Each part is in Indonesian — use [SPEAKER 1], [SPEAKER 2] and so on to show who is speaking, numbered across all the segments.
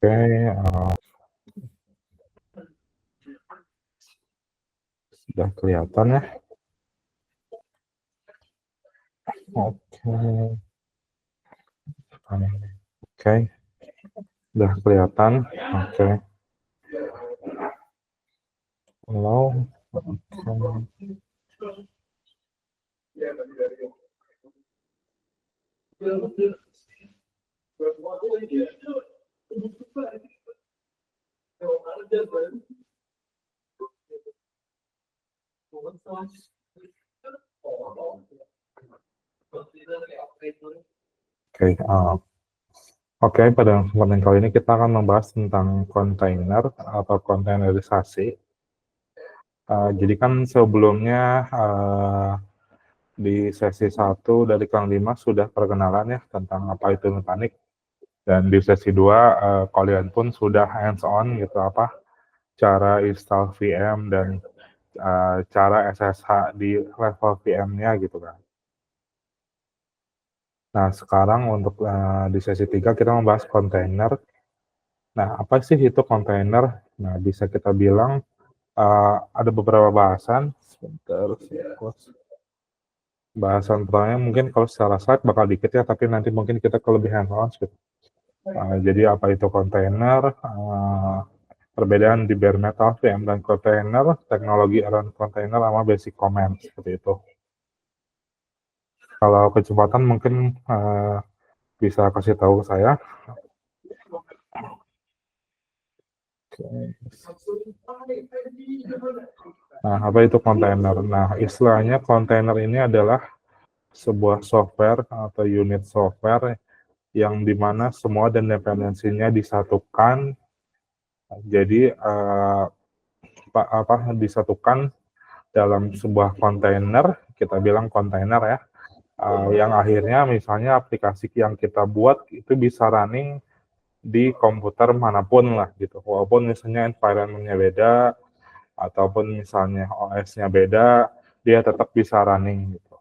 [SPEAKER 1] Sudah kelihatan ya. Oke. Oke. Sudah kelihatan. Oke. Halo. Oke. Oke, pada kesempatan kali ini kita akan membahas tentang kontainer atau kontainerisasi. Jadi kan sebelumnya di sesi 1 dari Kang Dimas sudah perkenalan ya tentang apa itu mekanik, dan di sesi 2 kalian pun sudah hands on gitu apa cara install VM dan cara SSH di level VM-nya gitu kan. Nah, sekarang untuk di sesi 3 kita membahas kontainer. Nah, apa sih itu kontainer? Nah, bisa kita bilang ada beberapa bahasan. Sebentar, bahasan pertamanya mungkin kalau secara slide bakal dikit ya, tapi nanti mungkin kita kelebihan hands-on gitu. Jadi apa itu kontainer? Perbedaan di bare metal, VM dan kontainer, teknologi around kontainer sama basic command seperti itu. Kalau kecepatan mungkin bisa kasih tahu saya. Nah, apa itu kontainer? Nah, istilahnya kontainer ini adalah sebuah software atau unit software yang dimana semua dan dependensinya disatukan. Jadi disatukan dalam sebuah kontainer, kita bilang kontainer ya, yang akhirnya misalnya aplikasi yang kita buat itu bisa running di komputer manapun lah gitu, walaupun misalnya environment-nya beda ataupun misalnya OS-nya beda, dia tetap bisa running gitu.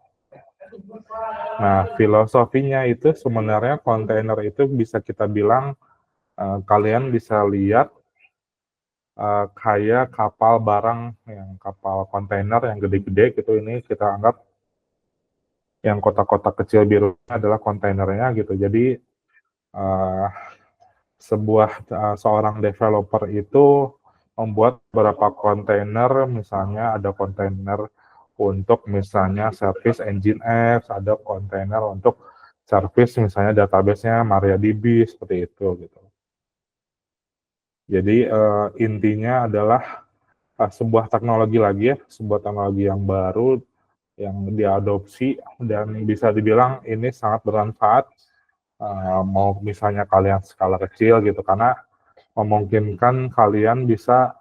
[SPEAKER 1] Nah, filosofinya itu sebenarnya kontainer itu bisa kita bilang kalian bisa lihat kayak kapal barang, yang kapal kontainer yang gede-gede gitu, ini kita anggap yang kotak-kotak kecil biru adalah kontainernya gitu. Jadi seorang developer itu membuat beberapa kontainer, misalnya ada kontainer untuk misalnya service Nginx, ada kontainer untuk service misalnya database-nya MariaDB seperti itu gitu. Jadi intinya adalah sebuah teknologi lagi ya, sebuah teknologi yang baru yang diadopsi dan bisa dibilang ini sangat bermanfaat mau misalnya kalian skala kecil gitu, karena memungkinkan kalian bisa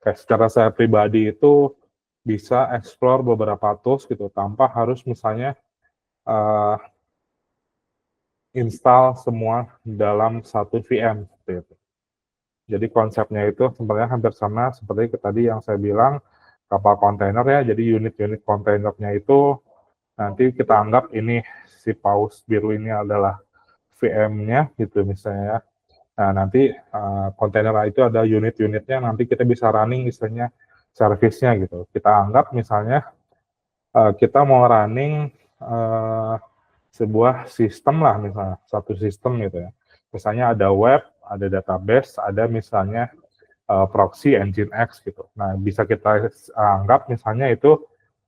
[SPEAKER 1] kayak secara saya pribadi itu bisa explore beberapa tools gitu tanpa harus misalnya uh, install semua dalam satu VM gitu. Jadi konsepnya itu sebenarnya hampir sama seperti tadi yang saya bilang kapal kontainer ya. Jadi unit-unit kontainernya itu nanti kita anggap ini si paus biru ini adalah VM-nya gitu misalnya. Nah, nanti kontainer itu ada unit-unitnya, nanti kita bisa running misalnya service-nya gitu. Kita anggap misalnya kita mau running sebuah sistem lah, misalnya satu sistem gitu ya. Misalnya ada web, ada database, ada misalnya proxy Nginx gitu. Nah, bisa kita anggap misalnya itu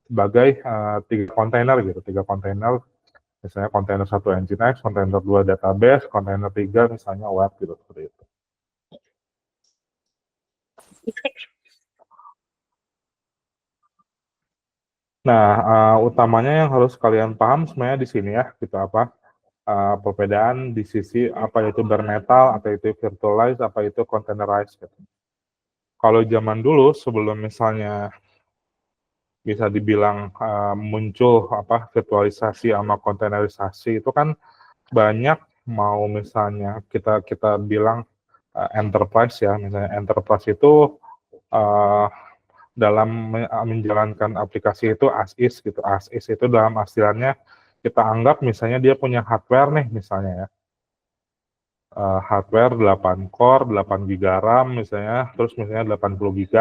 [SPEAKER 1] sebagai 3 kontainer gitu, 3 kontainer. Misalnya kontainer 1 Nginx, kontainer 2 database, kontainer 3 misalnya web gitu, seperti itu. Nah, utamanya yang harus kalian paham sebenarnya di sini ya, gitu apa perbedaan di sisi apa itu bare metal, apa itu virtualized, apa itu containerized. Gitu. Kalau zaman dulu sebelum misalnya bisa dibilang muncul apa virtualisasi sama containerisasi itu kan banyak, mau misalnya kita bilang enterprise ya, misalnya enterprise itu dalam menjalankan aplikasi itu as is gitu. As is itu dalam artiannya kita anggap misalnya dia punya hardware nih misalnya ya. hardware 8 core, 8 GB RAM misalnya, terus misalnya 80 GB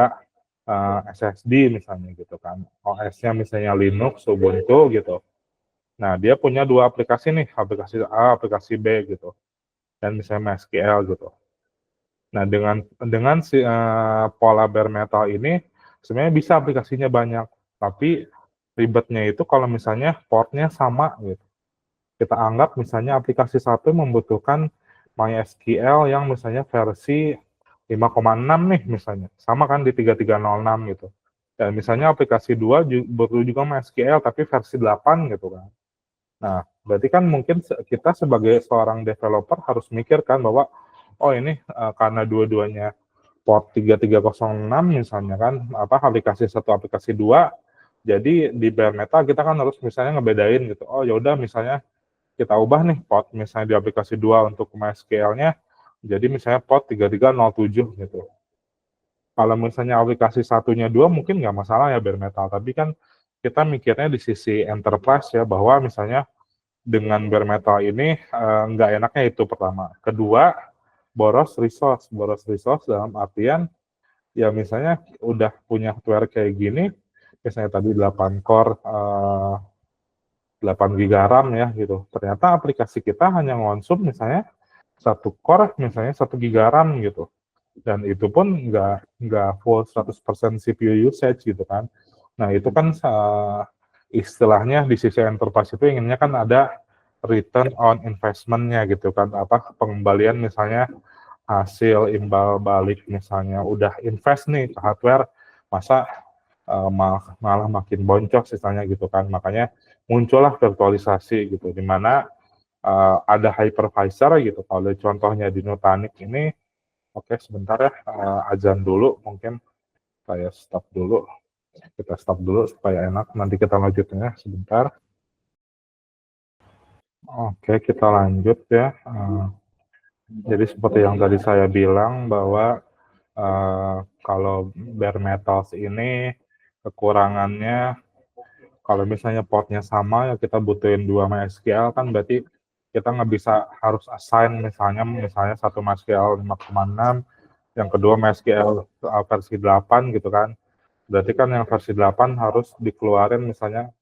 [SPEAKER 1] SSD misalnya gitu kan. OS-nya misalnya Linux, Ubuntu gitu. Nah, dia punya dua aplikasi nih, aplikasi A, aplikasi B gitu. Dan misalnya MySQL gitu. Nah, dengan si pola bare metal ini sebenarnya bisa aplikasinya banyak, tapi ribetnya itu kalau misalnya portnya sama gitu. Kita anggap misalnya aplikasi satu membutuhkan MySQL yang misalnya versi 5,6 nih misalnya, sama kan di 3306 gitu. Dan misalnya aplikasi 2 butuh juga MySQL tapi versi 8 gitu kan. Nah, berarti kan mungkin kita sebagai seorang developer harus mikirkan bahwa, oh ini karena dua-duanya port 3306 misalnya kan, aplikasi satu, aplikasi dua, jadi di bare metal kita kan harus misalnya ngebedain gitu. Oh ya udah misalnya kita ubah nih port misalnya di aplikasi 2 untuk MySQL-nya, jadi misalnya port 3307 gitu. Kalau misalnya aplikasi satunya 2 mungkin nggak masalah ya bare metal, tapi kan kita mikirnya di sisi enterprise ya, bahwa misalnya dengan bare metal ini nggak enaknya itu pertama. Kedua, boros resource dalam artian ya misalnya udah punya hardware kayak gini, misalnya tadi 8 core, 8 GB RAM ya gitu. Ternyata aplikasi kita hanya ngonsum misalnya satu core, misalnya 1 GB RAM gitu. Dan itu pun nggak full 100% CPU usage gitu kan. Nah itu kan istilahnya di sisi enterprise itu inginnya kan ada return on investment-nya gitu kan, pengembalian misalnya hasil imbal balik misalnya udah invest nih ke hardware, masa malah makin boncos misalnya gitu kan. Makanya muncullah virtualisasi gitu, di mana ada hypervisor gitu. Kalau contohnya di Nutanix ini, oke sebentar ya, azan dulu mungkin saya stop dulu. Kita stop dulu supaya enak, nanti kita lanjutnya sebentar. Oke, kita lanjut ya. Jadi seperti yang tadi saya bilang bahwa kalau bare metals ini kekurangannya kalau misalnya portnya sama ya kita butuhin 2 MySQL kan berarti kita nggak bisa harus assign misalnya satu MySQL 5,6, yang kedua MySQL versi 8 gitu kan. Berarti kan yang versi 8 harus dikeluarin misalnya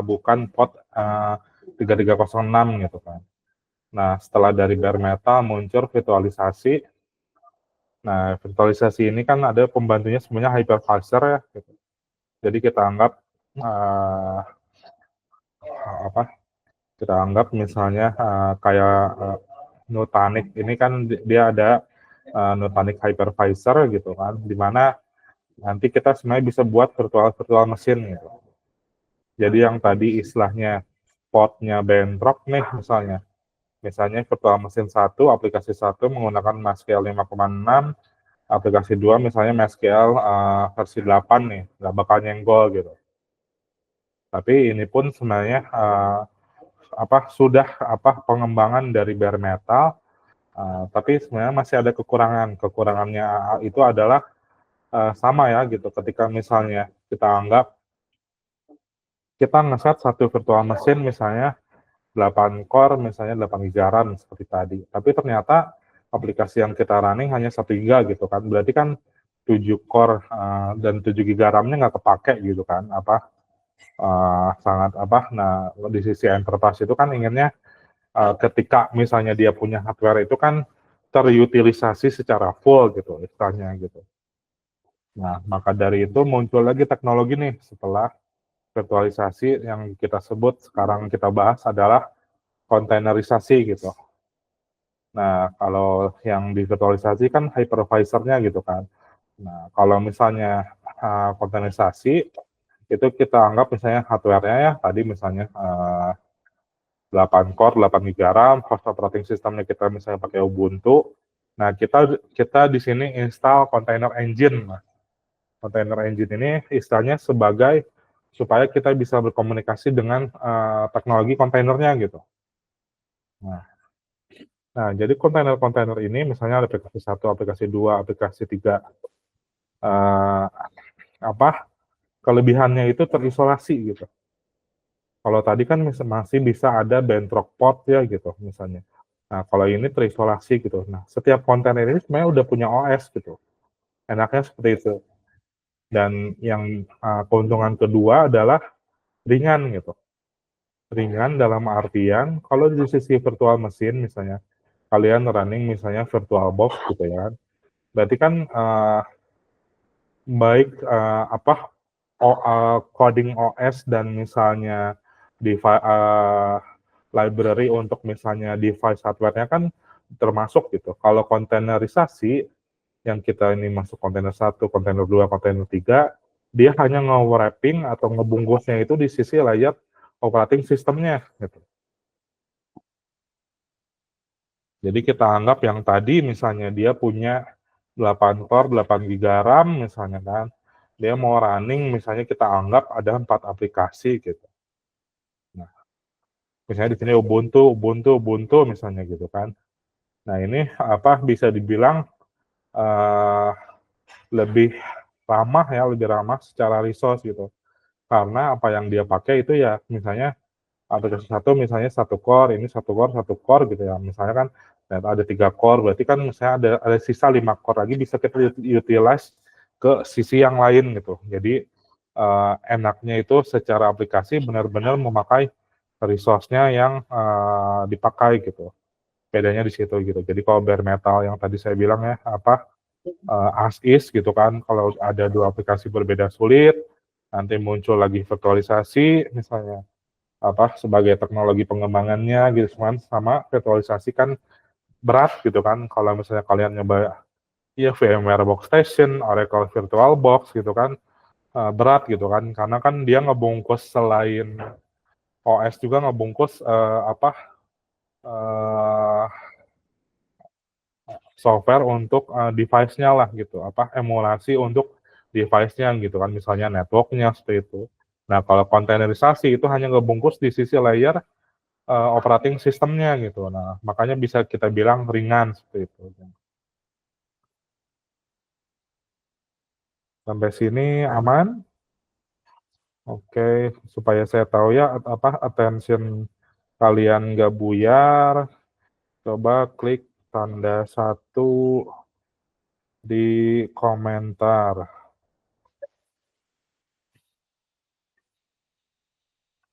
[SPEAKER 1] bukan port 3306 gitu kan. Nah, setelah dari bare metal muncul virtualisasi. Nah, virtualisasi ini kan ada pembantunya sebenarnya hypervisor ya. Gitu. Jadi kita anggap uh, apa? Kita anggap misalnya kayak Nutanix ini kan dia ada Nutanix hypervisor gitu kan, di mana nanti kita sebenarnya bisa buat virtual mesin gitu. Jadi yang tadi istilahnya portnya bentrok nih misalnya virtual mesin satu, aplikasi satu menggunakan MySQL 5,6, aplikasi 2 misalnya MySQL versi 8 nih, nggak bakal nyenggol gitu. Tapi ini pun sebenarnya sudah pengembangan dari bare metal, tapi sebenarnya masih ada kekurangan. Kekurangannya itu adalah sama ya gitu. Ketika misalnya kita ngeset satu virtual mesin misalnya 8 core, misalnya 8 GB RAM seperti tadi. Tapi ternyata aplikasi yang kita running hanya 1 GB gitu kan. Berarti kan 7 core dan 7 GB RAM-nya nggak kepake gitu kan. Nah di sisi enterprise itu kan inginnya ketika misalnya dia punya hardware itu kan terutilisasi secara full gitu istilahnya gitu. Nah, maka dari itu muncul lagi teknologi nih setelah virtualisasi yang kita sebut sekarang kita bahas adalah kontainerisasi gitu. Nah, kalau yang di virtualisasi kan hypervisor-nya gitu kan. Nah, kalau misalnya kontainerisasi itu kita anggap misalnya hardware-nya ya tadi misalnya 8 core, 8 GB RAM, host operating system-nya kita misalnya pakai Ubuntu. Nah, kita di sini install container engine. Nah, container engine ini istilahnya sebagai supaya kita bisa berkomunikasi dengan teknologi kontainernya gitu. Nah, jadi kontainer-kontainer ini misalnya aplikasi 1, aplikasi 2, aplikasi 3, uh, kelebihannya itu terisolasi gitu. Kalau tadi kan masih bisa ada bentrok port ya gitu misalnya. Nah, kalau ini terisolasi gitu. Nah, setiap kontainer ini sebenarnya udah punya OS gitu, enaknya seperti itu. Dan yang, keuntungan kedua adalah ringan gitu. Ringan dalam artian kalau di sisi virtual mesin misalnya, kalian running misalnya VirtualBox gitu ya kan, berarti kan, baik, coding OS dan misalnya library untuk misalnya device hardware-nya kan termasuk gitu. Kalau kontainerisasi, yang kita ini masuk kontainer satu, kontainer 2, kontainer 3, dia hanya nge-wrapping atau ngebungkusnya itu di sisi layar operating system-nya gitu. Jadi kita anggap yang tadi misalnya dia punya 8 core, 8 giga RAM misalnya kan, dia mau running misalnya kita anggap ada 4 aplikasi gitu. Nah, misalnya di sini Ubuntu Ubuntu Ubuntu misalnya gitu kan. Nah ini bisa dibilang, eee, lebih ramah ya, lebih ramah secara resource gitu. Karena apa yang dia pakai itu ya misalnya aplikasi satu misalnya satu core, ini satu core gitu ya. Misalnya kan ternyata ada 3 core, berarti kan misalnya ada sisa 5 core lagi bisa kita utilize ke sisi yang lain gitu. Jadi, enaknya itu secara aplikasi benar-benar memakai resource-nya yang, dipakai gitu. Bedanya di situ gitu. Jadi kalau bare metal yang tadi saya bilang ya, as is gitu kan, kalau ada 2 aplikasi berbeda sulit, nanti muncul lagi virtualisasi misalnya sebagai teknologi pengembangannya gitu kan, sama virtualisasi kan berat gitu kan kalau misalnya kalian nyoba ya VMware Workstation, Oracle VirtualBox gitu kan, berat gitu kan karena kan dia ngebungkus selain OS juga ngebungkus, eee, software untuk, device-nya lah gitu, emulasi untuk device-nya gitu kan, misalnya network-nya seperti itu. Nah, kalau kontainerisasi itu hanya ngebungkus di sisi layer operating system-nya gitu. Nah, makanya bisa kita bilang ringan seperti itu. Sampai sini aman? Oke, supaya saya tahu ya attention kalian nggak buyar, coba klik tanda satu di komentar.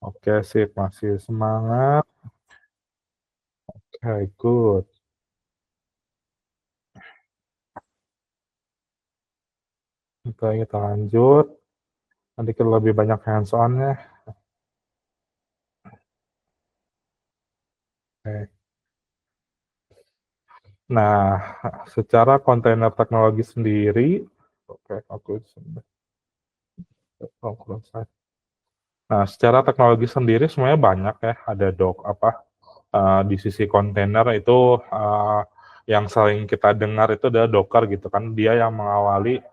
[SPEAKER 1] Oke, sip, masih semangat. Oke, good. Oke, kita lanjut. Nanti kita lebih banyak hands on-nya. Oke. Nah, secara kontainer teknologi sendiri, oke, aku Nah, secara teknologi sendiri sebenarnya banyak ya, ada di sisi kontainer itu, yang sering kita dengar itu adalah Docker gitu kan, dia yang mengawali,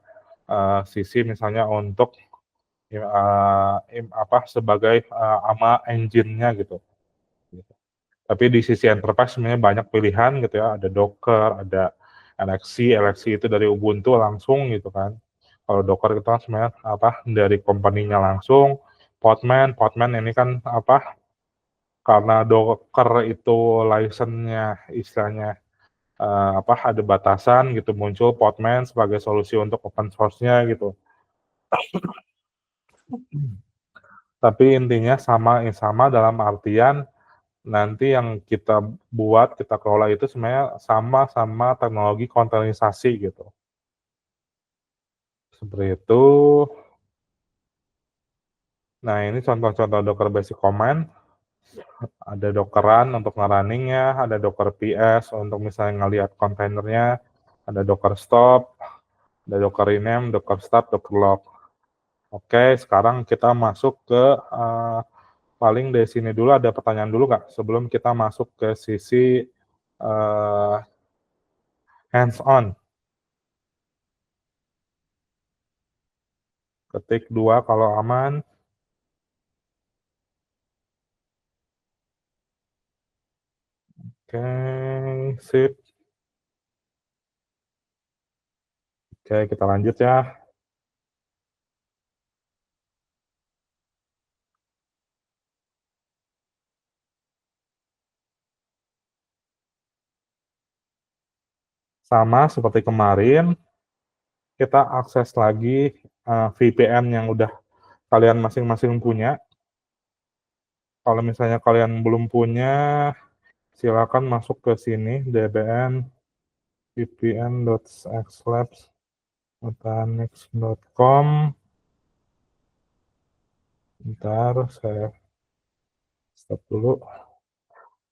[SPEAKER 1] sisi misalnya untuk, sebagai, ama engine-nya gitu. Tapi di sisi enterprise sebenarnya banyak pilihan gitu ya, ada Docker, ada LXC itu dari Ubuntu langsung gitu kan. Kalau Docker itu kan sebenarnya dari company-nya langsung. Podman ini kan karena Docker itu license-nya istilahnya, ada batasan gitu, muncul Podman sebagai solusi untuk open source-nya gitu. Tapi intinya sama dalam artian nanti yang kita buat, kita kelola itu sebenarnya sama teknologi containerisasi gitu. Seperti itu. Nah, ini contoh-contoh Docker Basic Command, ada Dockeran untuk nge-running-nya, ada Docker PS untuk misalnya ngelihat kontainernya, ada Docker Stop, ada Docker Rename, Docker Start, Docker Log. Oke, sekarang kita masuk ke, paling dari sini dulu ada pertanyaan dulu nggak? Sebelum kita masuk ke sisi, hands on. Ketik 2 kalau aman. Oke, sip. Oke, kita lanjut ya. Sama seperti kemarin, kita akses lagi VPN yang udah kalian masing-masing punya. Kalau misalnya kalian belum punya, silakan masuk ke sini dbn vpn.xlabs.annex.com. Ntar saya stop dulu.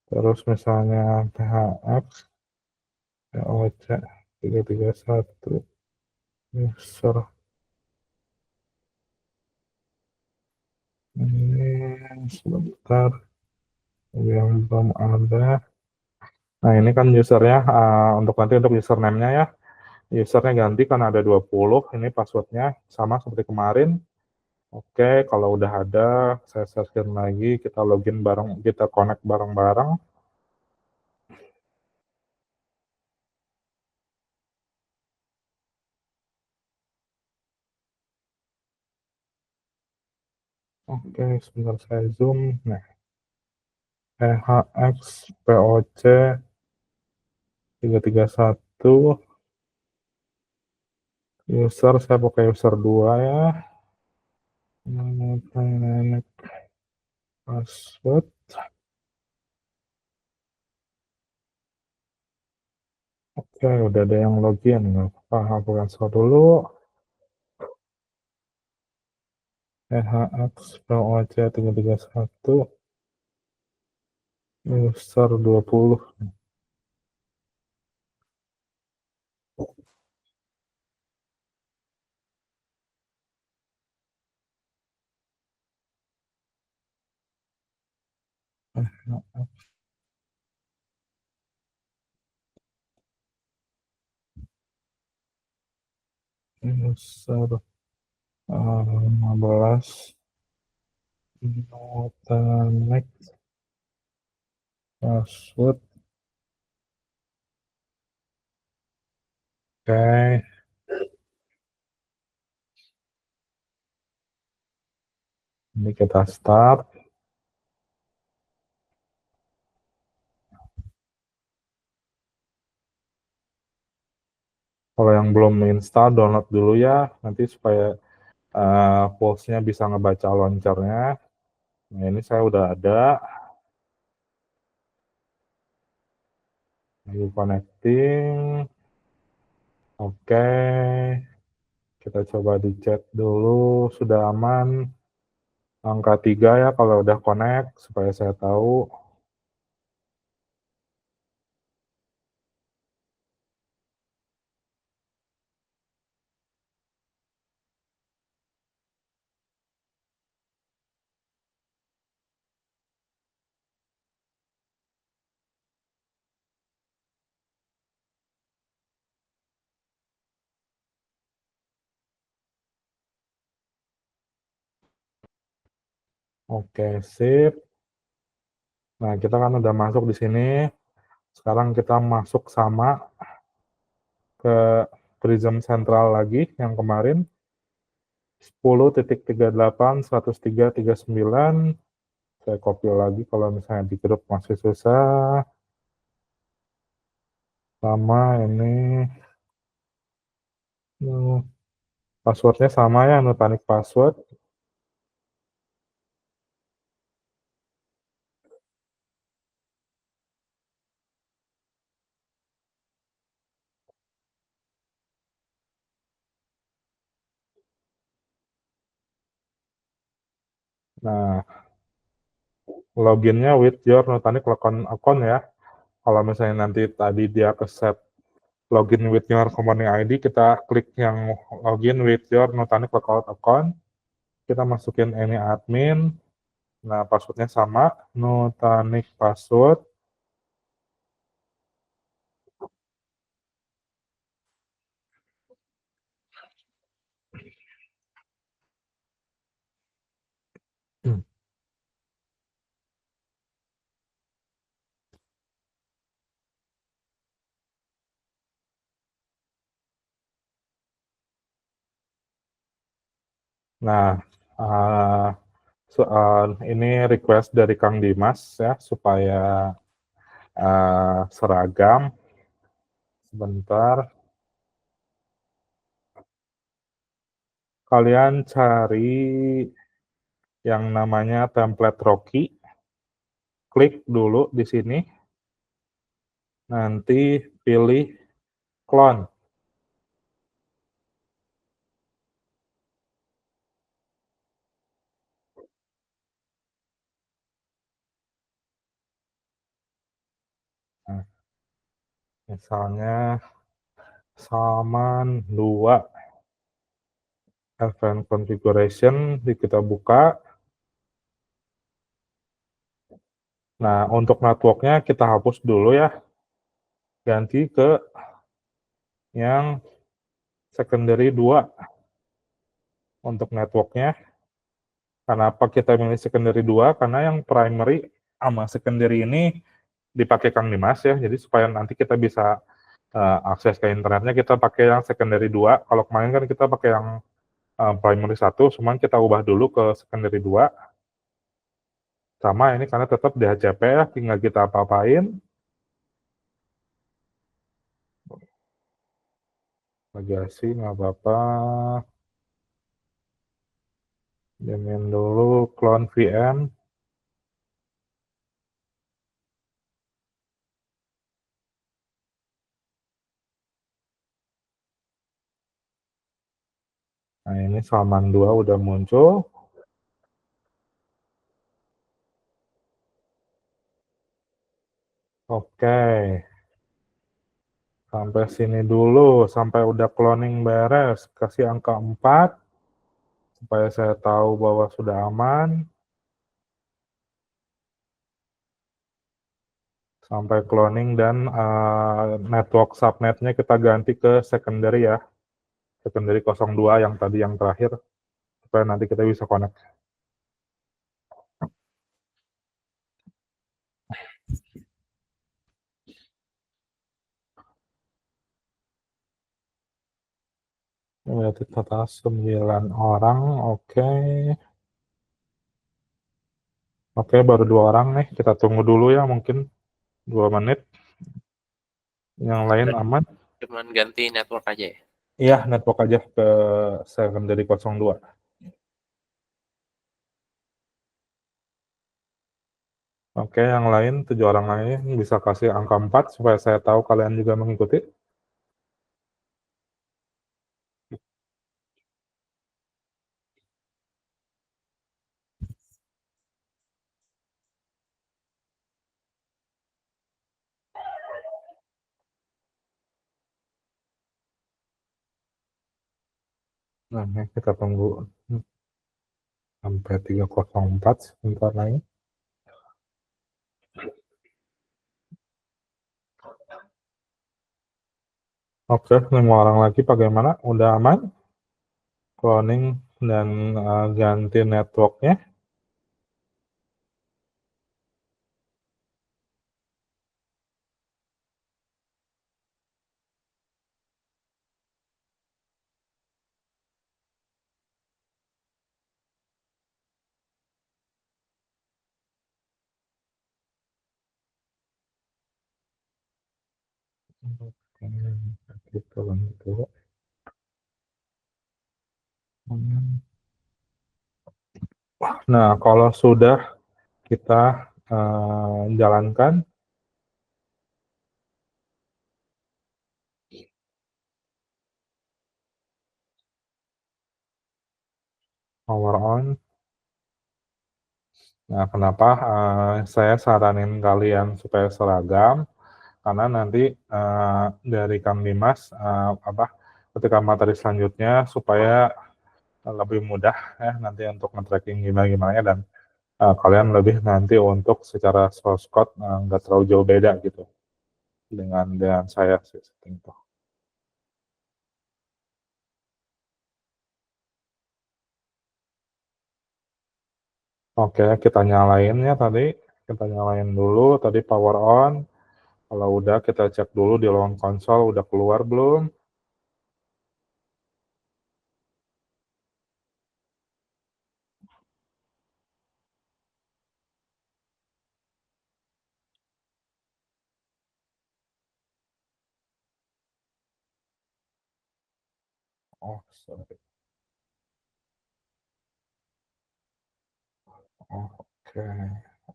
[SPEAKER 1] Terus misalnya thx poc 331 user ini sebentar yang belum ada. Nah ini kan usernya untuk nanti untuk username-nya ya. Usernya ganti kan ada 20, ini passwordnya sama seperti kemarin. Oke, kalau udah ada, saya searching lagi, kita login bareng, kita connect bareng-bareng. Oke, sebentar saya zoom. Nah, EHX POC 331 user, saya pakai user 2 ya. Password. Oke, udah ada yang login. Hapus dulu. EHX POC 331 user 20. User 15 nota next password. Oke, ini kita start. Kalau yang belum install, download dulu ya, nanti supaya pulse-nya bisa ngebaca launcher-nya. Nah, ini saya udah ada. Lagi connecting. Oke, kita coba di chat dulu, sudah aman. Angka 3 ya kalau udah connect, supaya saya tahu. Oke, sip. Nah, kita kan udah masuk di sini. Sekarang kita masuk sama ke Prism Central lagi yang kemarin. 10.38.103.39. Saya copy lagi kalau misalnya di grup masih susah. Sama ini. Passwordnya sama ya, Nutanix password. Nah, loginnya with your Nutanix account ya. Kalau misalnya nanti tadi dia ke set login with your company ID, kita klik yang login with your Nutanix account. Kita masukin ini admin. Nah, passwordnya sama, Nutanix password. Nah, ini request dari Kang Dimas ya, supaya seragam. Sebentar, kalian cari yang namanya template Rocky, klik dulu di sini, nanti pilih clone. Nah, misalnya Salman 2 Advanced Configuration, kita buka. Nah, untuk networknya kita hapus dulu ya, ganti ke yang secondary 2 untuk networknya. Kenapa kita milih secondary 2? Karena yang primary sama secondary ini dipakai Kang Dimas ya, jadi supaya nanti kita bisa akses ke internetnya kita pakai yang secondary 2. Kalau kemarin kan kita pakai yang primary 1, cuman kita ubah dulu ke secondary 2. Sama ini karena tetap DHCP ya, tinggal kita apa-apain. Bagasi nggak apa-apa. Diamin dulu clone VM. Nah ini Salman 2 udah muncul. Oke. Sampai sini dulu, sampai udah cloning beres. Kasih angka 4, supaya saya tahu bahwa sudah aman. Sampai cloning dan network subnetnya kita ganti ke secondary ya. Secondary 02 yang tadi yang terakhir, supaya nanti kita bisa connect. Berarti total 9 orang, oke. Oke, baru 2 orang nih, kita tunggu dulu ya, mungkin 2 menit. Yang lain aman?
[SPEAKER 2] Cuman ganti network aja ya?
[SPEAKER 1] Iya, network aja ke secondary 02. Oke, yang lain, 7 orang lain bisa kasih angka 4 supaya saya tahu kalian juga mengikuti. Nah, ini kita tunggu sampai 304 sebentar lagi. Oke, 5 orang lagi bagaimana? Udah aman? Cloning dan ganti networknya. Gitu, gitu. Nah, kalau sudah kita jalankan, power on. Nah, kenapa saya saranin kalian supaya seragam? Karena nanti dari Kang Dimas ketika materi selanjutnya supaya lebih mudah ya nanti untuk nge-tracking gimana-gimana dan kalian lebih nanti untuk secara source code nggak terlalu jauh beda gitu dengan saya sih setting itu. Oke, kita nyalain ya tadi. Kita nyalain dulu tadi power on. Kalau udah kita cek dulu di lowong konsol udah keluar belum. Oh, sorry. Oke.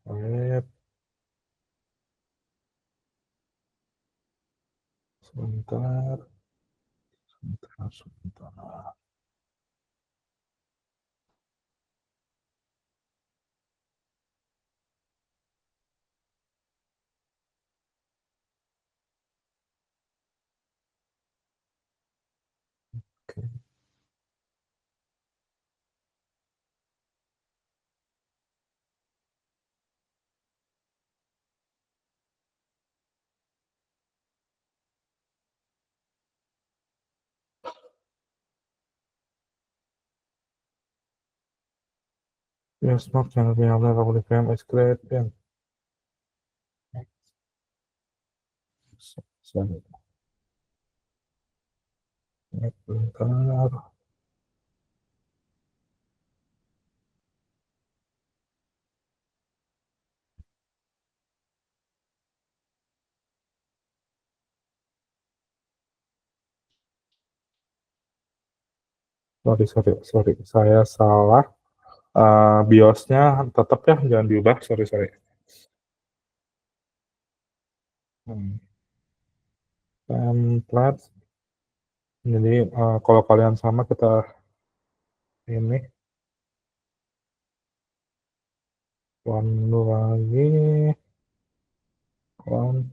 [SPEAKER 1] Wait, sebentar, sebentar. Oke. Yes, Mark, channel yang lalu di PM is great. Sorry. Sebentar. Sorry. Saya salah. BIOS-nya tetap ya, jangan diubah. Sorry. Template. Jadi kalau kalian sama kita ini one lagi. One.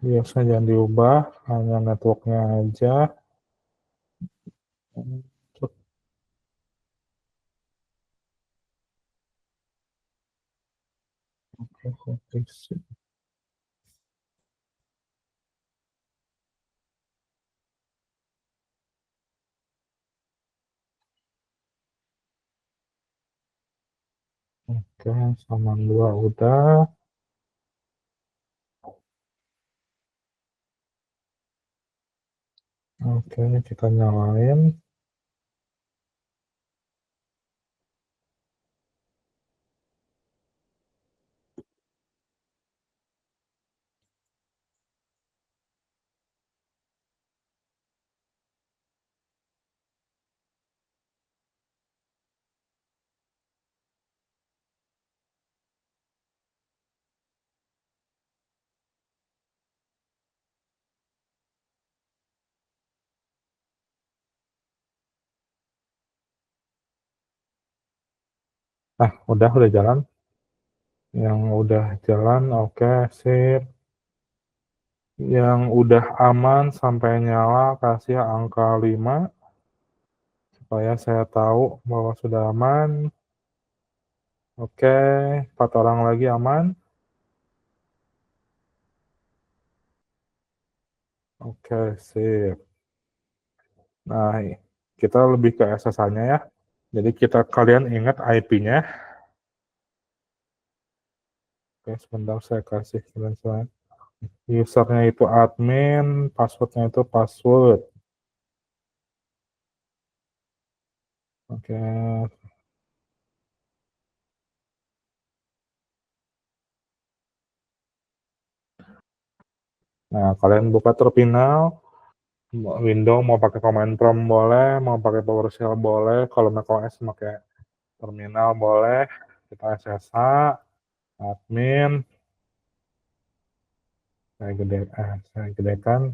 [SPEAKER 1] BIOS-nya jangan diubah, hanya networknya aja. Oke, sama 2 udah. Oke, kita nyalain. Udah jalan. Yang udah jalan, oke, sip. Yang udah aman sampai nyala, kasih angka 5, supaya saya tahu bahwa sudah aman. Oke, 4 orang lagi aman. Oke, sip. Nah, kita lebih ke SSH-nya ya. Jadi kalian ingat IP-nya. Oke, sebentar saya kasih kalian. Usernya itu admin, passwordnya itu password. Oke. Nah, kalian buka terminal, window mau pakai command prompt boleh, mau pakai PowerShell boleh, kalau macOS pakai terminal boleh. Kita SSH, admin, saya gedekan.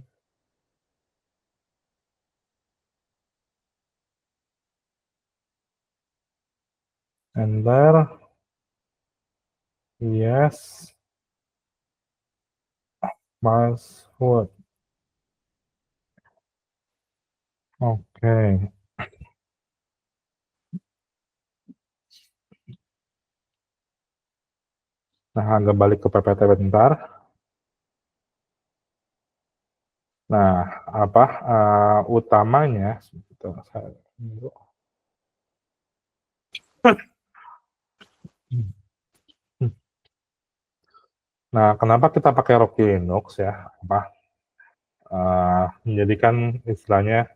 [SPEAKER 1] Enter, yes, password. Oke. Nah, agak balik ke PPT bentar. Nah, utamanya, nah, kenapa kita pakai Rocky Linux ya? Menjadikan istilahnya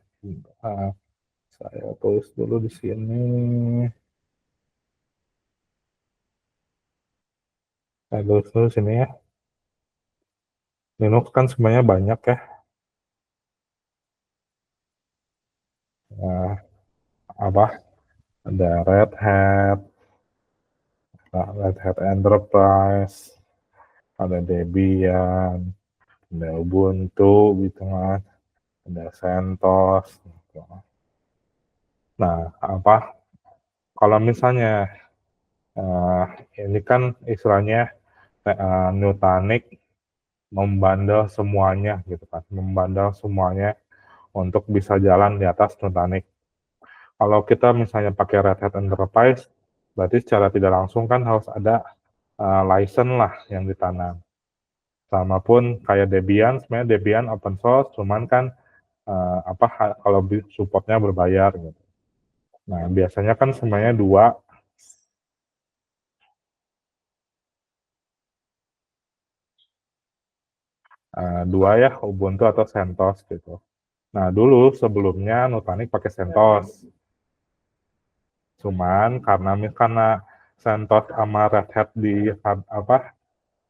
[SPEAKER 1] Saya tulis dulu di sini. Saya tulis dulu sini ya. Linux kan sebenarnya banyak ya. Nah, apa? Ada Red Hat Enterprise, ada Debian, ada Ubuntu gitu kan, ada CentOS. Gitu. Nah, apa? Kalau misalnya uh, ini kan istilahnya Nutanix membandel semuanya gitu kan, membandel semuanya untuk bisa jalan di atas Nutanix. Kalau kita misalnya pakai Red Hat Enterprise, berarti secara tidak langsung kan harus ada license lah yang ditanam. Sama pun kayak Debian, sebenarnya Debian open source, cuman kan kalau supportnya berbayar gitu. Nah, biasanya kan sebenarnya dua ya, Ubuntu atau CentOS gitu. Nah, dulu sebelumnya Nutanix pakai CentOS. Cuman karena CentOS sama Red Hat di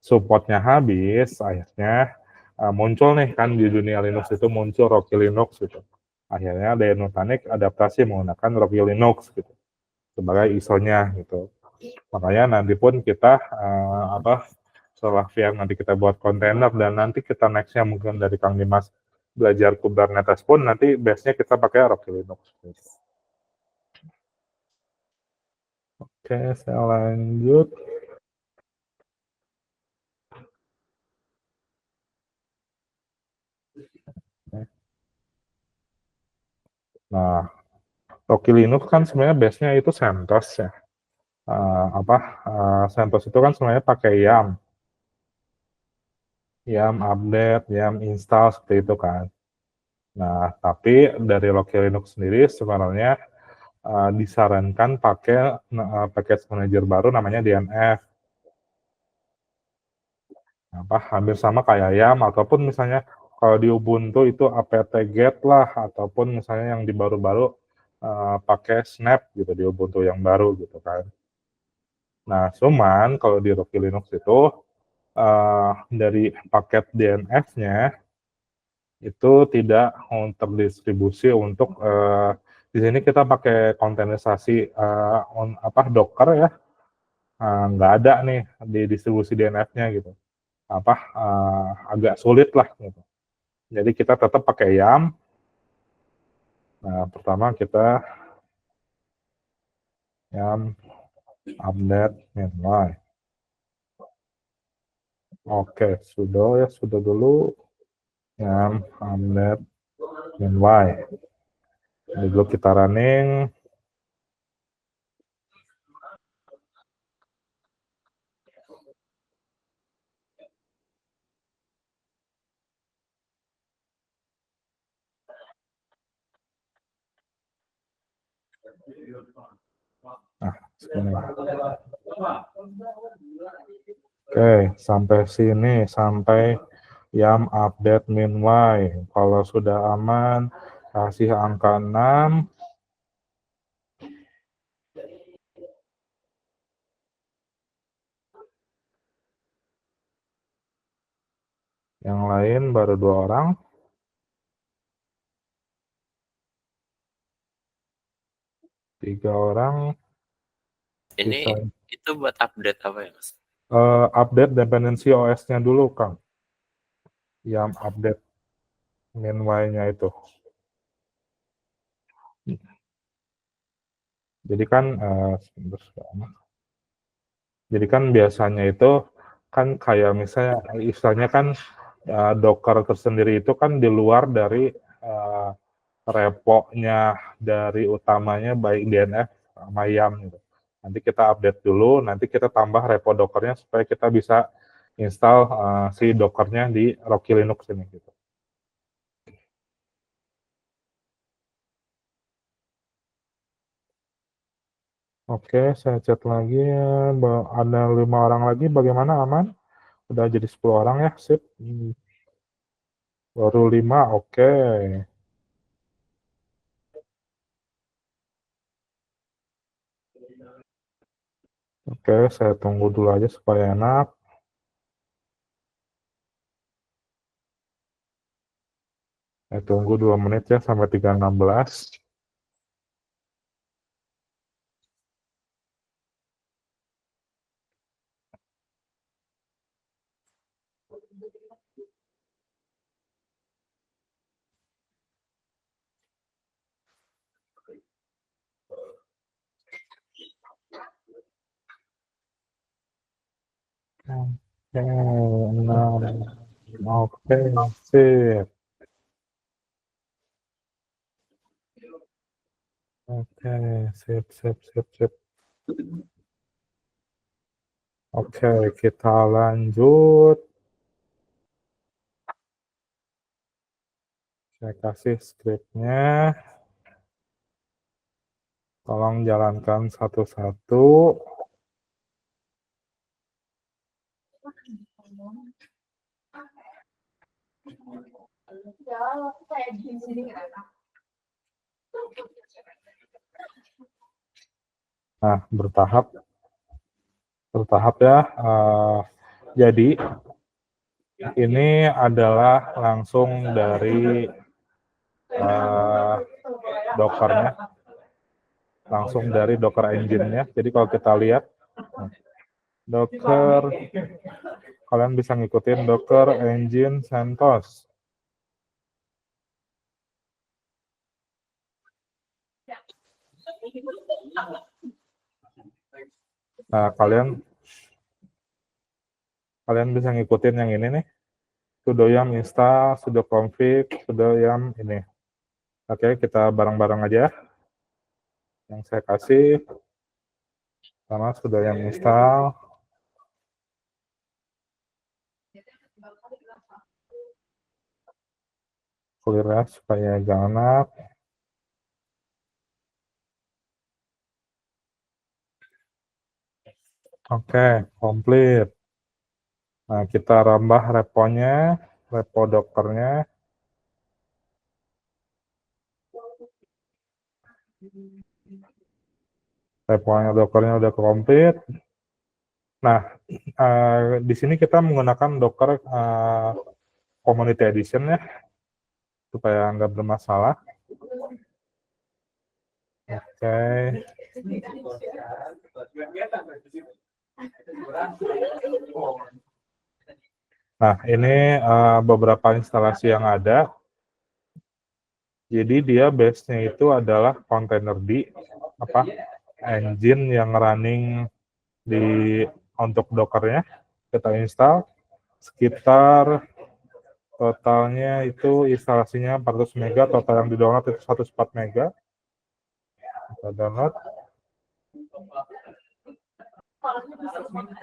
[SPEAKER 1] supportnya habis, akhirnya muncul nih kan di dunia Linux itu muncul Rocky Linux gitu. Akhirnya dari Nutanix adaptasi menggunakan Rocky Linux gitu sebagai ISO-nya gitu. Makanya nanti pun kita setelah VR nanti kita buat kontainer dan nanti kita nextnya mungkin dari Kang Dimas belajar Kubernetes pun nanti base-nya kita pakai Rocky Linux. Gitu. Oke, saya lanjut. Nah, Rocky Linux kan sebenarnya base-nya itu CentOS ya. CentOS itu kan sebenarnya pakai YAM update, YAM install seperti itu kan. Nah, tapi dari Rocky Linux sendiri sebenarnya disarankan pakai package manager baru namanya DNF. Hampir sama kayak YAM ataupun misalnya kalau di Ubuntu itu apt-get lah ataupun misalnya yang di baru-baru pakai Snap gitu di Ubuntu yang baru gitu kan. Nah, cuman kalau di Rocky Linux itu dari paket DNF-nya itu tidak terdistribusi untuk di sini kita pakai kontainerisasi Docker ya, nggak ada nih di distribusi DNF-nya gitu, agak sulit lah gitu. Jadi kita tetap pakai YAM. Nah, pertama kita YAM update mainline. Oke, sudah dulu YAM update mainline. Jadi dulu kita running. Nah, sini. Oke, sampai sini, sampai YAM update min-y. Kalau sudah aman, kasih angka 6. Yang lain baru 2 orang. 3 orang.
[SPEAKER 2] Ini
[SPEAKER 1] Bisa
[SPEAKER 2] itu buat update apa ya, Mas?
[SPEAKER 1] update dependensi OS-nya dulu, Kang. YAM update min-y-nya itu. Jadi kan jadi kan biasanya itu kan kayak misalnya istilahnya kan Docker tersendiri itu kan di luar dari repo-nya dari utamanya baik DNF sama YAM gitu. Nanti kita update dulu, nanti kita tambah repo Docker-nya supaya kita bisa install si Docker-nya di Rocky Linux ini gitu. Oke, saya chat lagi ya. Ada 5 orang lagi, bagaimana aman? Udah jadi 10 orang ya, sip. Baru 5, oke. Oke, saya tunggu dulu aja supaya enak. Saya tunggu 2 menit ya sampai 3.16. Oke, 6. Oke, sip. Oke, sip, sip, sip, sip. Oke, kita lanjut. Saya kasih skripnya. Tolong jalankan satu-satu. Nah, bertahap ya. Jadi ini adalah langsung dari Dockernya, langsung dari Docker engine-nya. Jadi kalau kita lihat Docker, kalian bisa ngikutin Docker engine CentOS. Nah, kalian bisa ngikutin yang ini nih. Sudo yum install, sudo config, sudo yum ini. Oke, kita bareng-bareng aja. Yang saya kasih sama sudo yum install. Clear ya, supaya jangan enak. Oke, komplit. Nah, kita rambah reponya, repo Dockernya. Reponya Dockernya udah komplit. Nah, di sini kita menggunakan Docker Community Edition ya, supaya nggak bermasalah. Oke. Nah, ini beberapa instalasi yang ada. Jadi dia base-nya itu adalah Containerd, engine yang running untuk Docker-nya. Kita install sekitar totalnya itu instalasinya 400 mega, total yang di-download itu 104 mega. Kita download.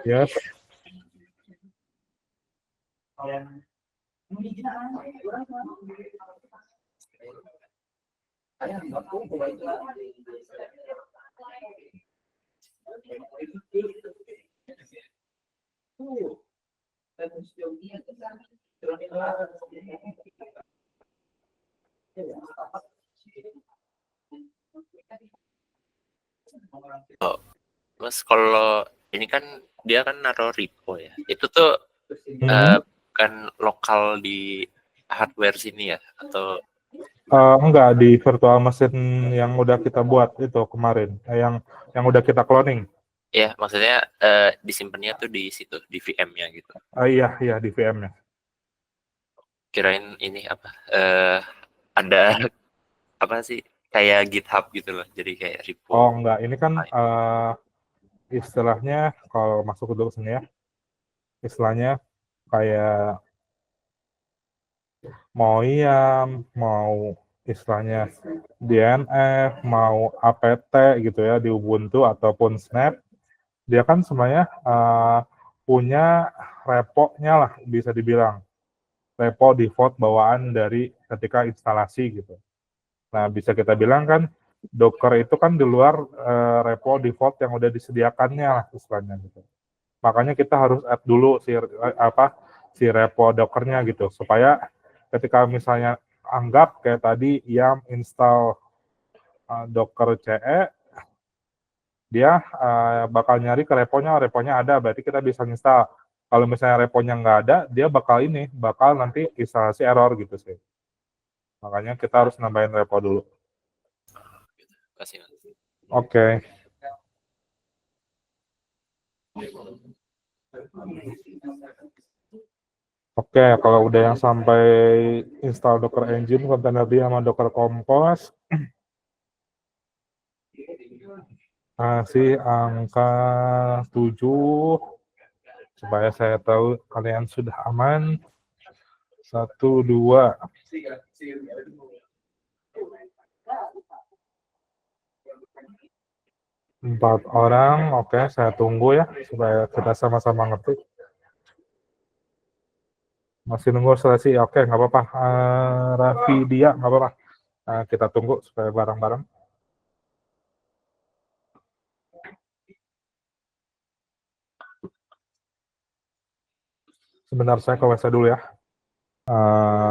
[SPEAKER 1] Yes.
[SPEAKER 2] Oh, Mas, kalau ini kan dia kan naruh repo ya. Itu tuh bukan lokal di hardware sini ya, atau
[SPEAKER 1] Enggak, di virtual machine yang udah kita buat itu kemarin, yang udah kita cloning.
[SPEAKER 2] ya maksudnya disimpannya tuh di situ, di VM-nya gitu.
[SPEAKER 1] Iya, di VM-nya.
[SPEAKER 2] Kirain ini apa? Ada apa sih? Kayak GitHub gitu loh. Jadi kayak repo.
[SPEAKER 1] Oh, enggak, ini kan istilahnya kalau masuk dulu sini ya. Istilahnya kayak mau YAM, mau istilahnya DNF, mau apt gitu ya di Ubuntu ataupun Snap, dia kan sebenarnya punya repo-nya lah, bisa dibilang repo default bawaan dari ketika instalasi gitu. Nah, bisa kita bilang kan Docker itu kan di luar repo default yang udah disediakannya lah istilahnya gitu. Makanya kita harus add dulu si repo Dockernya gitu, supaya ketika misalnya anggap kayak tadi yum install Docker CE, dia bakal nyari ke reponya ada, berarti kita bisa install. Kalau misalnya reponya nggak ada, dia bakal nanti instalasi error gitu sih. Makanya kita harus nambahin repo dulu.
[SPEAKER 2] Kasih.
[SPEAKER 1] Oke. Oke, kalau udah yang sampai install Docker Engine, Containerd sama Docker Compose, kasih angka 7 supaya saya tahu kalian sudah aman. 1, 2. 4 orang, oke, saya tunggu ya supaya kita sama-sama ngerti. Masih nunggu seleksi, oke, nggak apa-apa. Raffi dia nggak apa-apa. Kita tunggu supaya bareng-bareng. Sebentar, saya ke WC dulu ya.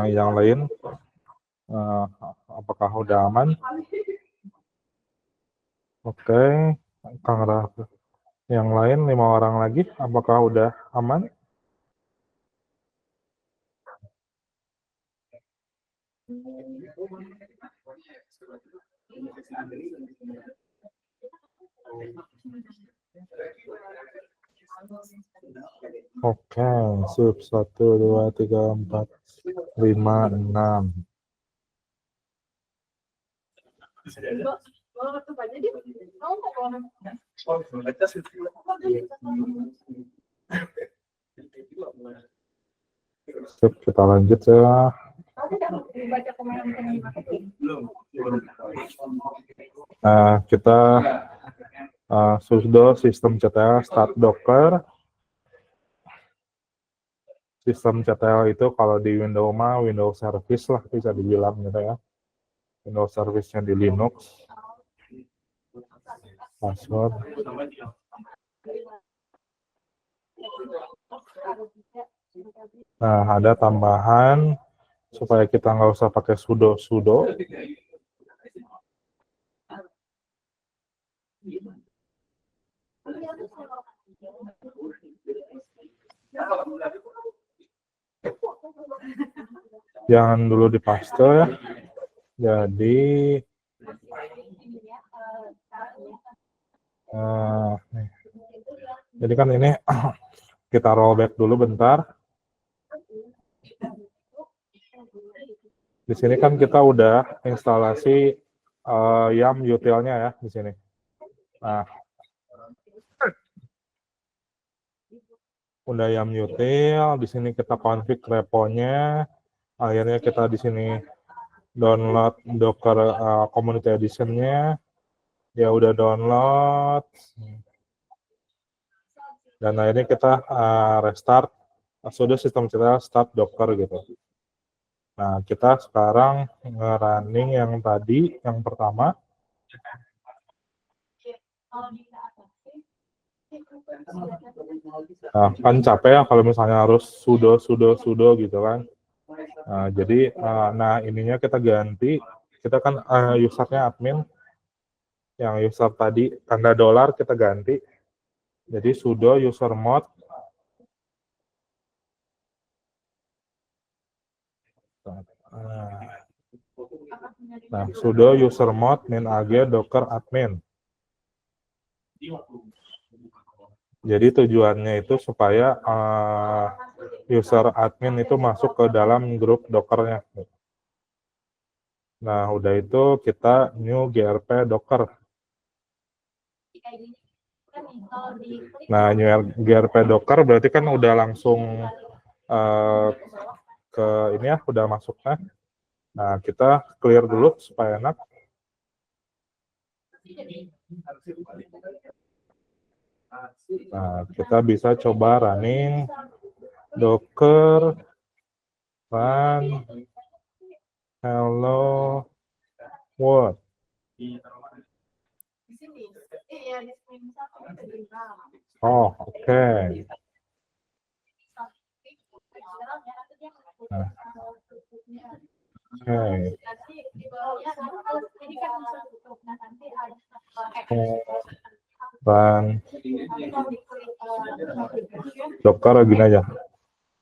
[SPEAKER 1] Yang lain, apakah udah aman? Oke, Kang Raffi. Yang lain 5 orang lagi, apakah udah aman? Oke, sip. 1, 2, 3, 4, 5, 6. Sip, kita lanjut ya. Kita sudo systemctl start docker. Sistem CTL itu kalau di Windows mah Windows Service lah bisa dibilang gitu ya. Windows Service-nya di Linux. Password. Nah, ada tambahan supaya kita nggak usah pakai sudo. Jangan dulu dipaste ya. Jadi jadi kan ini kita rollback dulu bentar. Di sini kan kita udah instalasi YAM util-nya ya di sini. Nah, udah YAM util, di sini kita config repo-nya. Akhirnya kita di sini download Docker Community Edition-nya. Ya udah download. Dan akhirnya kita restart sudo systemctl start Docker gitu. Nah, kita sekarang nge-running yang tadi, yang pertama. Nah, kan capek ya kalau misalnya harus sudo gitu kan. Nah, jadi, ininya kita ganti. Kita kan usernya admin. Yang user tadi, tanda dolar kita ganti. Jadi sudo usermod. Nah, sudo usermod min ag docker admin. Jadi tujuannya itu supaya user admin itu masuk ke dalam grup Docker-nya. Nah, udah itu kita new grp docker. Nah, new grp docker berarti kan udah langsung ke ini ya, udah masuknya. Nah, kita clear dulu supaya enak. Nah, kita bisa coba running docker run hello world. Oh, oke. Nah. Dan dokter gini aja.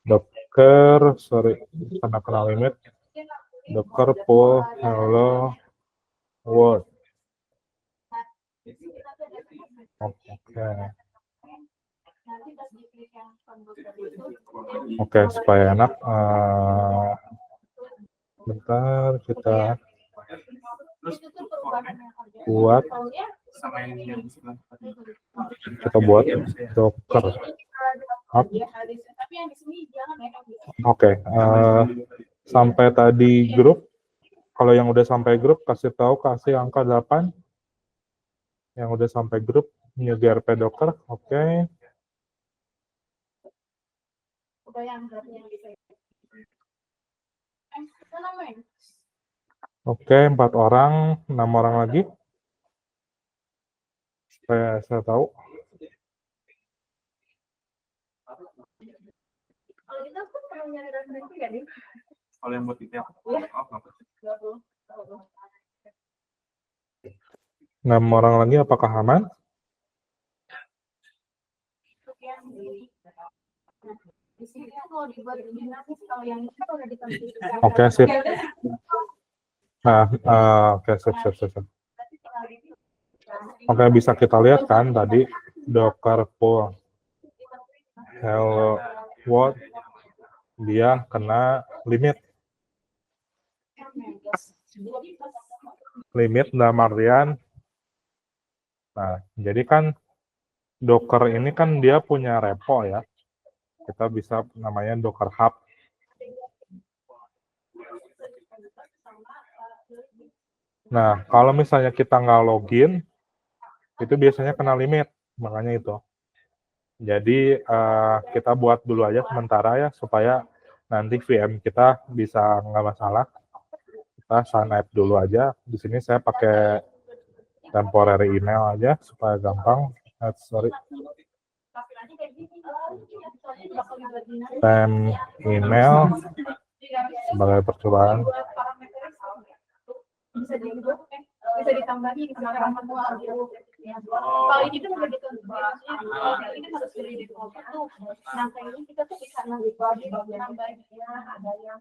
[SPEAKER 1] Dokter, sorry, karena kena limit. Dokter pool, hello, world. Oke. Oke, supaya enak. Bentar, kita buat. Kita buat dokter. Oke, sampai tadi grup. Kalau yang udah sampai grup, kasih tahu, kasih angka 8. Yang udah sampai grup, new GRP dokter, oke. Oke, 4 orang, 6 orang lagi. Supaya saya tahu.
[SPEAKER 3] Kalau kita pun perlu nyari referensi nggak nih?
[SPEAKER 4] Kalau yang buat kita,
[SPEAKER 1] Enam orang lagi, apakah aman?
[SPEAKER 3] Di sini kalau dibuat dinamis, kalau yang itu udah ditentukan.
[SPEAKER 1] Oke, sip. Nah, oke, sip. Oke, bisa kita lihat kan tadi dokter pool hello world dia kena limit dalam artian, nah jadi kan Docker ini kan dia punya repo ya, kita bisa namanya Docker Hub. Nah kalau misalnya kita nggak login itu biasanya kena limit, makanya itu. Jadi kita buat dulu aja sementara ya supaya nanti VM kita bisa nggak masalah. Kita sign up dulu aja. Di sini saya pakai temporary email aja supaya gampang. Sorry. Tem email sebagai percobaan.
[SPEAKER 3] Bisa ditambahin sama manual gitu. Kalau ini kan udah ditentukan, kalau ini harus dari default itu. Nah, ini kita tuh bisa nambahin ya, ada yang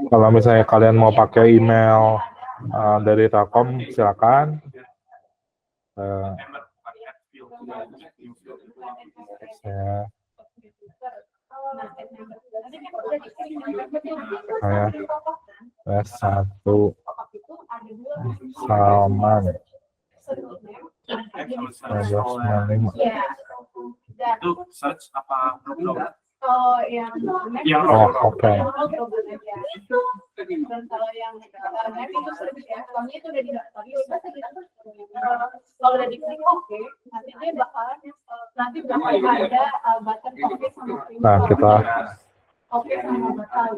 [SPEAKER 1] Kalau misalnya kalian mau pakai email dari Telkom, silakan. Saya satu Salman.
[SPEAKER 4] itu search apa belum?
[SPEAKER 3] Oh, yang
[SPEAKER 1] Oke.
[SPEAKER 3] Dan kalau yang map itu search ya, kalau itu udah kalau udah diklik oke, nanti dia bakalan ada button oke sama
[SPEAKER 1] Nah, kita
[SPEAKER 3] oke sama button.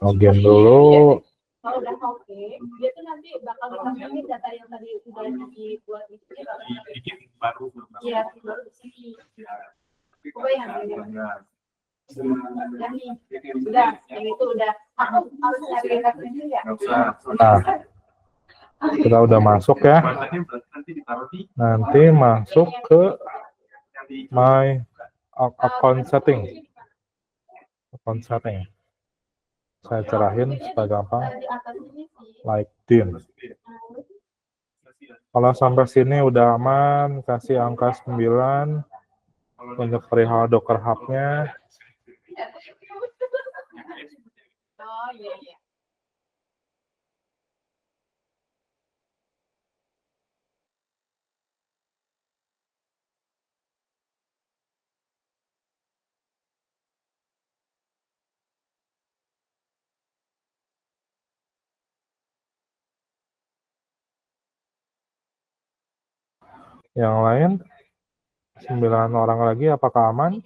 [SPEAKER 1] login dulu.
[SPEAKER 3] Kalau udah oke, dia tuh nanti bakal dikasih data yang tadi udah dibuat di sini.
[SPEAKER 4] Bikin baru.
[SPEAKER 3] Iya, baru di sini. Coba yang ini. Udah, yang itu udah. Aku harus nyari referensi ya.
[SPEAKER 1] Nah, kita udah masuk ya. Nanti masuk ke my account setting. Account setting. Saya cerahin supaya gampang. Like dim. Kalau sampai sini udah aman, kasih angka 9 untuk perihal Docker Hub-nya.
[SPEAKER 3] Oh iya iya.
[SPEAKER 1] Yang lain 9 orang lagi apakah aman?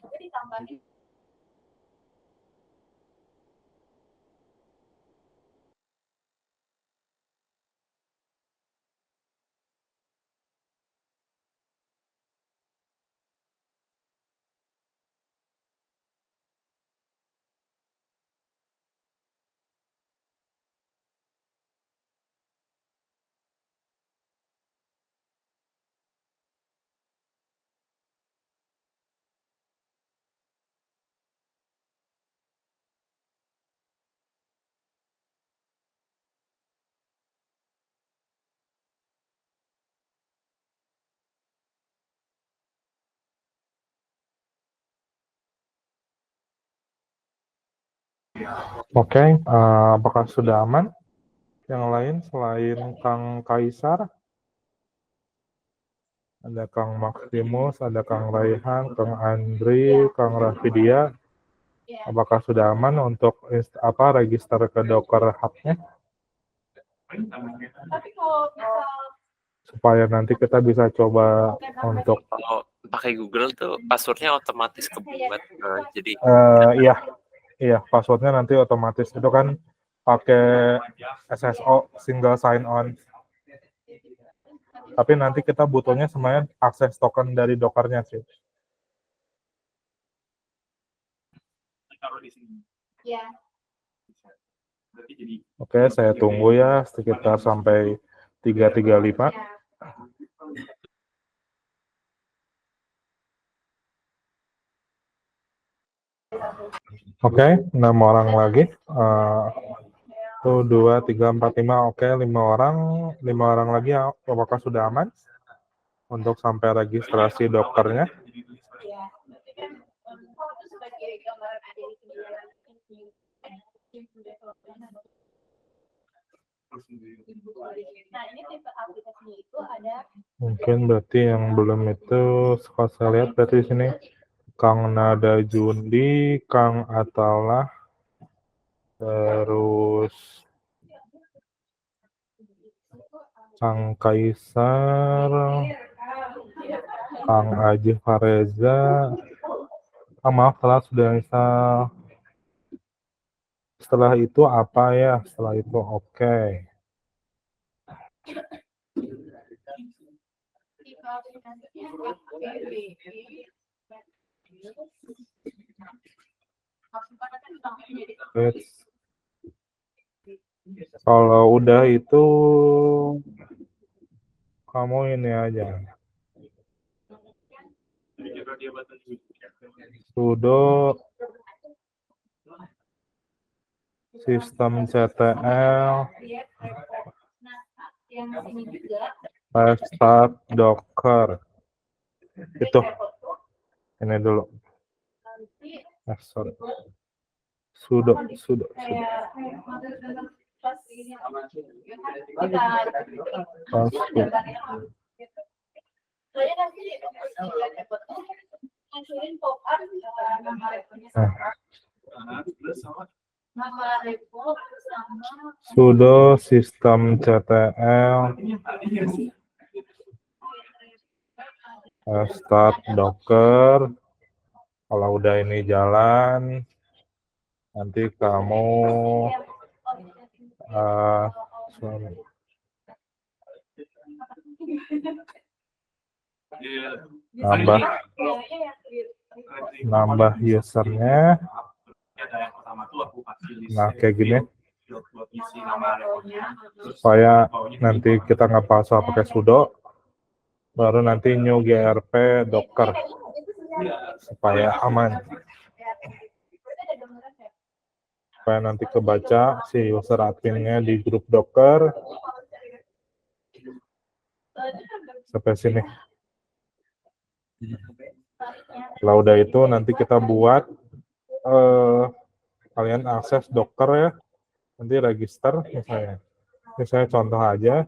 [SPEAKER 1] Oke, apakah sudah aman? Yang lain selain Kang Kaisar? Ada Kang Maximus, ada Kang Raihan, Kang Andri, Kang Rafidia.
[SPEAKER 3] Ya.
[SPEAKER 1] Apakah sudah aman untuk register ke Docker Hub-nya?
[SPEAKER 3] Tapi kalau misal
[SPEAKER 1] Supaya nanti kita bisa coba untuk
[SPEAKER 2] Kalau pakai Google tuh passwordnya otomatis kebuat, jadi
[SPEAKER 1] iya passwordnya nanti otomatis itu kan pakai SSO single sign on. Tapi nanti kita butuhnya semuanya akses token dari Docker-nya sih.
[SPEAKER 4] Taruh di sini.
[SPEAKER 3] ya
[SPEAKER 4] Berarti jadi
[SPEAKER 1] Oke, saya tunggu ya sekitar sampai 3:35.
[SPEAKER 3] ya.
[SPEAKER 1] Oke, 6 orang lagi. 1, 2, 3, 4, 5. Oke, 5 orang. 5 orang lagi. Apakah sudah aman untuk sampai registrasi Docker-nya?
[SPEAKER 3] Ya, berarti kan kalau itu sebagai gambaran ada di kebijakan tim development. Nah, ini tipe aplikasinya itu ada.
[SPEAKER 1] Mungkin berarti yang belum itu, kalau saya lihat berarti di sini Kang Nada Jundi, Kang Atalah, terus Kang Kaisar, Kang Aji Fareza. Maaf, telah sudah install. Setelah itu apa ya? Setelah itu oke.
[SPEAKER 3] Tipe aplikasinya APBB.
[SPEAKER 1] Kalau udah itu kamu ini aja. Sudo sistem CTL
[SPEAKER 3] Yang ini juga
[SPEAKER 1] start Docker. Itu ini dulu. Sorry. Sudo. Sudo sistem CTL start Docker. Kalau udah ini jalan, nanti kamu nambah usernya. Nah, kayak gini. Supaya nanti kita nggak pasal pakai sudo, baru nanti new grp docker supaya aman. Supaya nanti kebaca si user adminnya di grup docker. Sampai sini. Setelah udah itu nanti kita buat kalian akses docker ya. Nanti register misalnya. Ini saya contoh aja.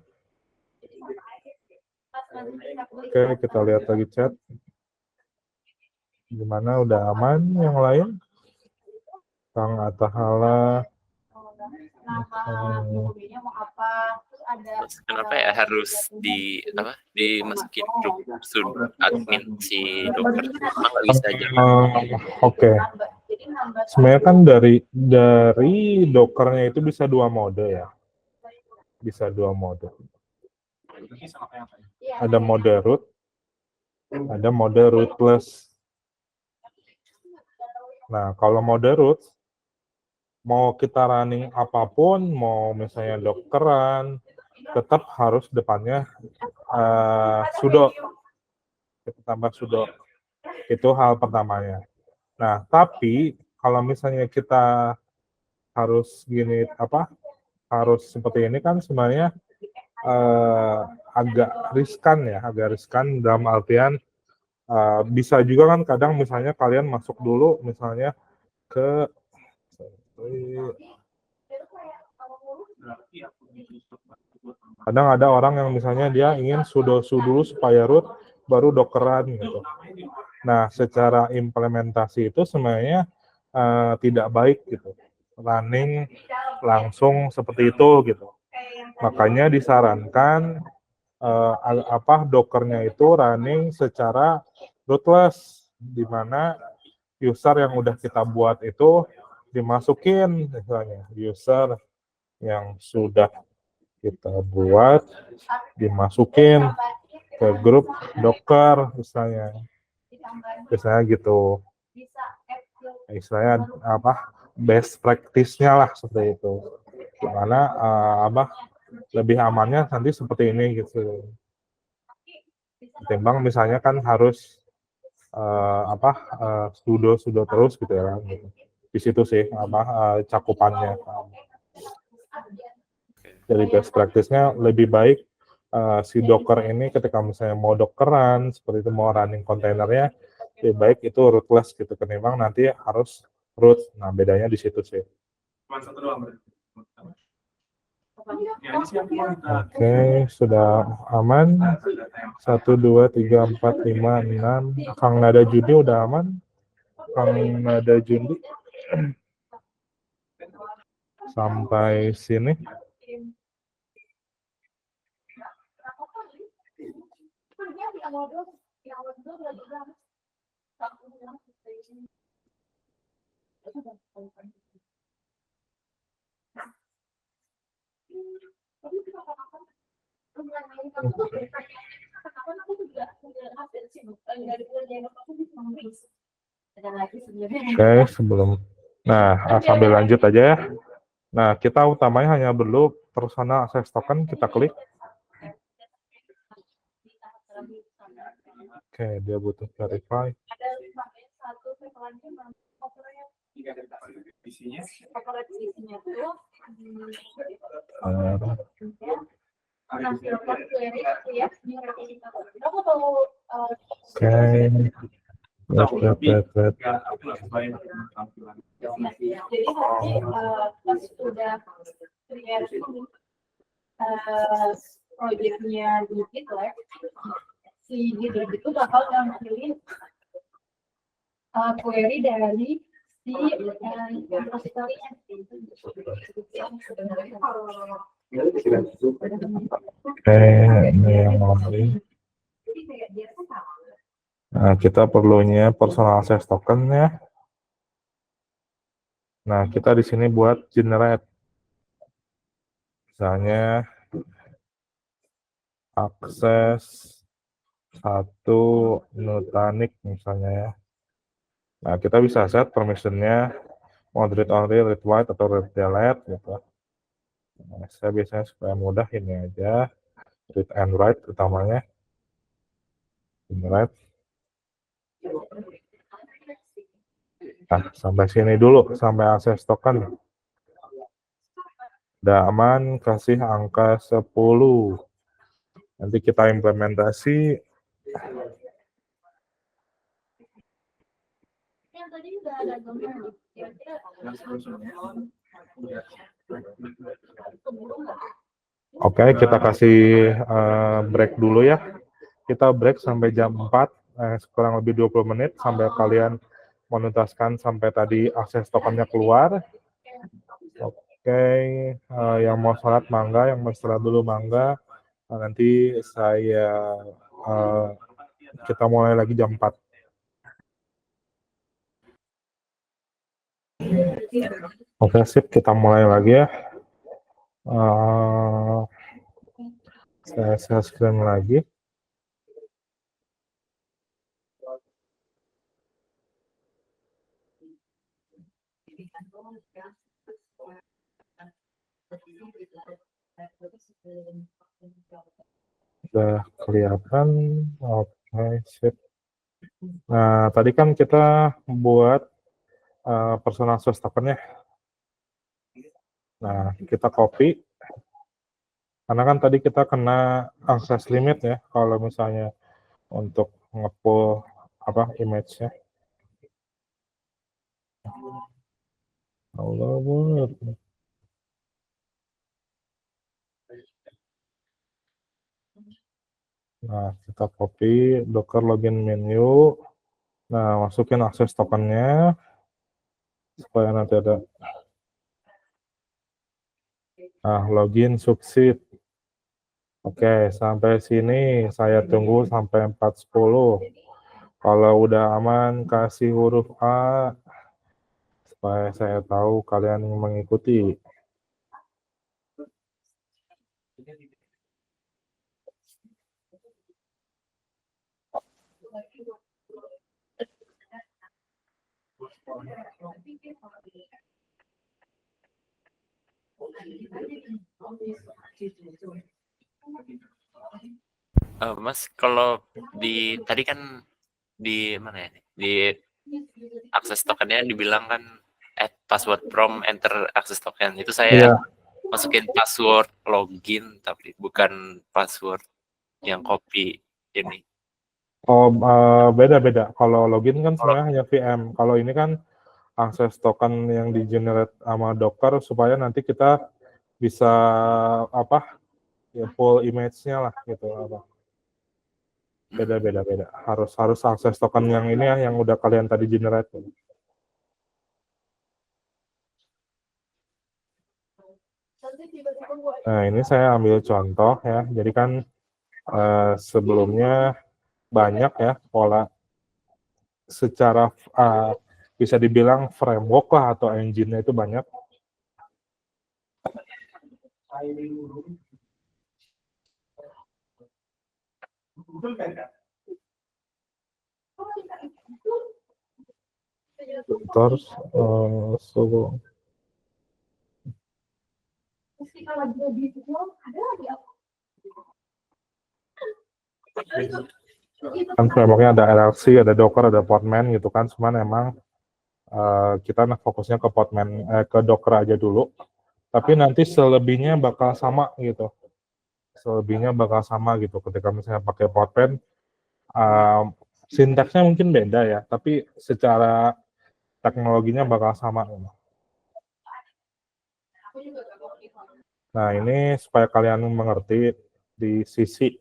[SPEAKER 1] Oke, kita lihat lagi chat. Gimana, udah aman yang lain? Kang Atahala.
[SPEAKER 2] Terus kenapa ya harus dimasukin grup admin si Docker? Emang nggak bisa aja?
[SPEAKER 1] Oke. Sebenarnya kan dari Dockernya itu bisa 2 mode ya. Bisa 2 mode. Ada mode root, ada mode rootless. Nah, kalau mode root, mau kita running apapun, mau misalnya Dockeran, tetap harus depannya sudo. Kita tambah sudo. Itu hal pertamanya. Nah, tapi kalau misalnya kita harus gini harus seperti ini kan sebenarnya agak riskan dalam artian bisa juga kan kadang misalnya kalian masuk dulu misalnya ke
[SPEAKER 4] Berarti aku tutup buat
[SPEAKER 1] Kadang ada orang yang misalnya dia ingin sudo dulu supaya root, baru dockeran gitu. Nah, secara implementasi itu sebenarnya tidak baik gitu. Running langsung seperti itu gitu. Makanya disarankan Dockernya itu running secara rootless, di mana user yang udah kita buat itu dimasukin, misalnya user yang sudah kita buat dimasukin ke grup Docker misalnya gitu. Istilahnya best practice-nya lah seperti itu. Gimana lebih amannya nanti seperti ini gitu. Ketimbang misalnya kan harus sudo terus gitu ya. Gitu. Di situ sih cakupannya. Jadi best practice-nya lebih baik si Docker ini ketika misalnya mau Dockeran seperti itu, mau running kontainernya lebih baik itu rootless gitu ketimbang nanti harus root. Nah, bedanya di situ sih.
[SPEAKER 4] cuma satu doang. Ya, ini siap kita.
[SPEAKER 1] Oke, sudah aman. 1, 2, 3, 4, 5, 6. Kang Nada Judi udah aman. Kang Nada Judi. Sampai sini. Oke, sebelum. Nah, sambil lanjut aja ya. Nah, kita utamanya hanya perlu personal access token, kita klik. Oke, dia butuh verify.
[SPEAKER 4] Isinya
[SPEAKER 1] Oke.
[SPEAKER 4] aku nggak kebayang tampilan.
[SPEAKER 3] Jadi nanti pas udah create proyeknya di GitLab, si GitLab itu bakal ngambilin query dari si repositorinya.
[SPEAKER 1] Oke, ini yang lain. Nah, kita perlunya personal access token ya. Nah, kita di sini buat generate. Misalnya akses 1 Nutanix misalnya ya. Nah, kita bisa set permission-nya mau read only, read write, atau read delete gitu. Nah, saya biasanya supaya mudah ini aja, read and write utamanya. Generate. Nah, sampai sini dulu, sampai akses token. Udah aman, kasih angka 10. Nanti kita implementasi.
[SPEAKER 3] Yang tadi udah ada gambar, kira-kira
[SPEAKER 1] Oke, kita kasih break dulu ya. Kita break sampai jam 4, kurang lebih 20 menit, sampai kalian menuntaskan sampai tadi akses tokennya keluar. Oke, yang mau sholat mangga, yang mau istirahat dulu mangga. Nanti kita mulai lagi jam 4. Oke, sip, kita mulai lagi ya. Saya share screen lagi. Sudah kelihatan. Oke, sip. Nah, tadi kan kita buat personal access token ya. Nah, kita copy. Karena kan tadi kita kena akses limit ya, kalau misalnya untuk nge-pull image-nya. Allah Akbar. Nah, kita copy Docker login menu. Nah, masukin akses tokennya supaya nanti ada. Nah, login succeed. Oke, sampai sini saya tunggu sampai 4.10. Kalau udah aman, kasih huruf A supaya saya tahu kalian mengikuti.
[SPEAKER 2] Mas, kalau di tadi kan di mana ya? Di akses tokennya dibilang kan password from enter akses token. Itu saya
[SPEAKER 1] Iya.
[SPEAKER 2] masukin password login tapi bukan password yang copy ini.
[SPEAKER 1] Oh, beda-beda. Kalau login kan sebenarnya hanya VM. Kalau ini kan akses token yang di generate sama Docker supaya nanti kita bisa apa? Ya full image-nya lah gitu apa. Beda. Harus akses token yang ini ya yang udah kalian tadi generate. Nah, ini saya ambil contoh ya. Jadi kan sebelumnya banyak ya pola secara bisa dibilang framework lah atau engine-nya itu banyak. Terus so, kan frameworknya ada LLC, ada Docker, ada Podman gitu kan. Cuman emang kita fokusnya ke Podman, ke Docker aja dulu. Tapi nanti selebihnya bakal sama gitu. Selebihnya bakal sama gitu. Ketika misalnya pakai Podman, sintaksnya mungkin beda ya, tapi secara teknologinya bakal sama. Nah, ini supaya kalian mengerti di sisi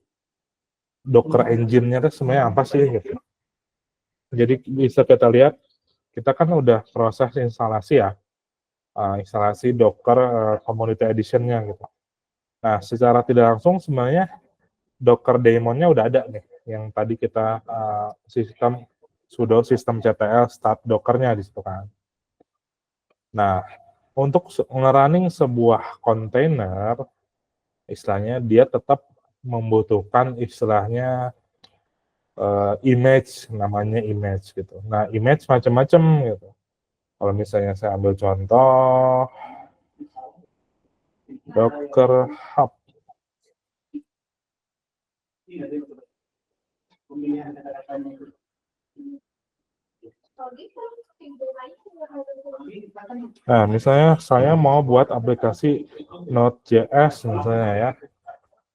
[SPEAKER 1] Docker engine-nya itu sebenarnya apa sih gitu. Jadi bisa kita lihat, kita kan udah proses instalasi ya, instalasi Docker Community Edition-nya gitu. Nah, secara tidak langsung sebenarnya Docker daemon-nya udah ada nih, yang tadi kita sudo sistem CTL start Docker-nya di situ kan. Nah, untuk nge-running sebuah kontainer, istilahnya dia tetap membutuhkan istilahnya image, namanya image gitu. Nah, image macam-macam gitu. Kalau misalnya saya ambil contoh Docker Hub. Nah, misalnya saya mau buat aplikasi Node.js misalnya ya.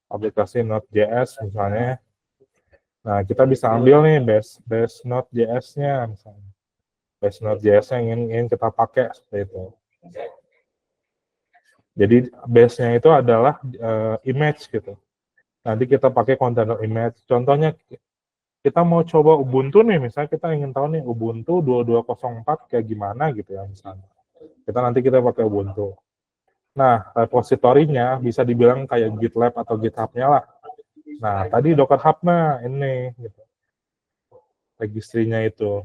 [SPEAKER 1] Aplikasi Node.js misalnya. Nah, kita bisa ambil nih base Node.js-nya misalnya. Base Node.js yang ingin kita pakai seperti itu. Jadi base-nya itu adalah image gitu. Nanti kita pakai container image. Contohnya kita mau coba Ubuntu nih, misalnya kita ingin tahu nih Ubuntu 2204 kayak gimana gitu ya misalnya. Kita pakai Ubuntu. Nah, repositorinya bisa dibilang kayak GitLab atau GitHub-nya lah. Nah, tadi Docker Hub-nya ini gitu. Registrinya itu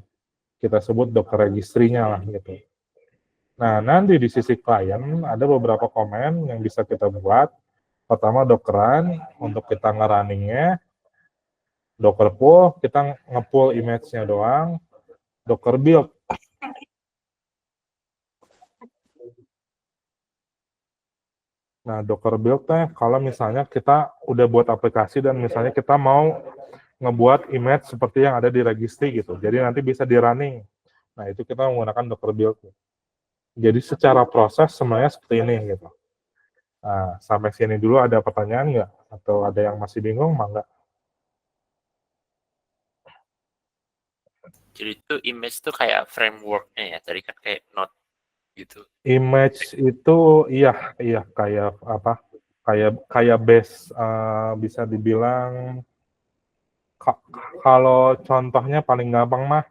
[SPEAKER 1] kita sebut Docker registrinya lah gitu. Nah, nanti di sisi klien ada beberapa komen yang bisa kita buat. Pertama Dockeran untuk kita nge-running-nya. Docker pull, kita nge-pull image-nya doang. Docker build. Nah, Docker build-nya kalau misalnya kita udah buat aplikasi dan misalnya kita mau ngebuat image seperti yang ada di registry gitu. Jadi nanti bisa di-running. Nah, itu kita menggunakan Docker build. Jadi secara proses sebenarnya seperti ini gitu. Nah, sampai sini dulu ada pertanyaan nggak? Atau ada yang masih bingung, Mangga?
[SPEAKER 2] Jadi itu image tuh kayak framework-nya ya, tadi kan kayak Node gitu.
[SPEAKER 1] Image itu iya kayak apa? Kayak base bisa dibilang kalau contohnya paling gampang mah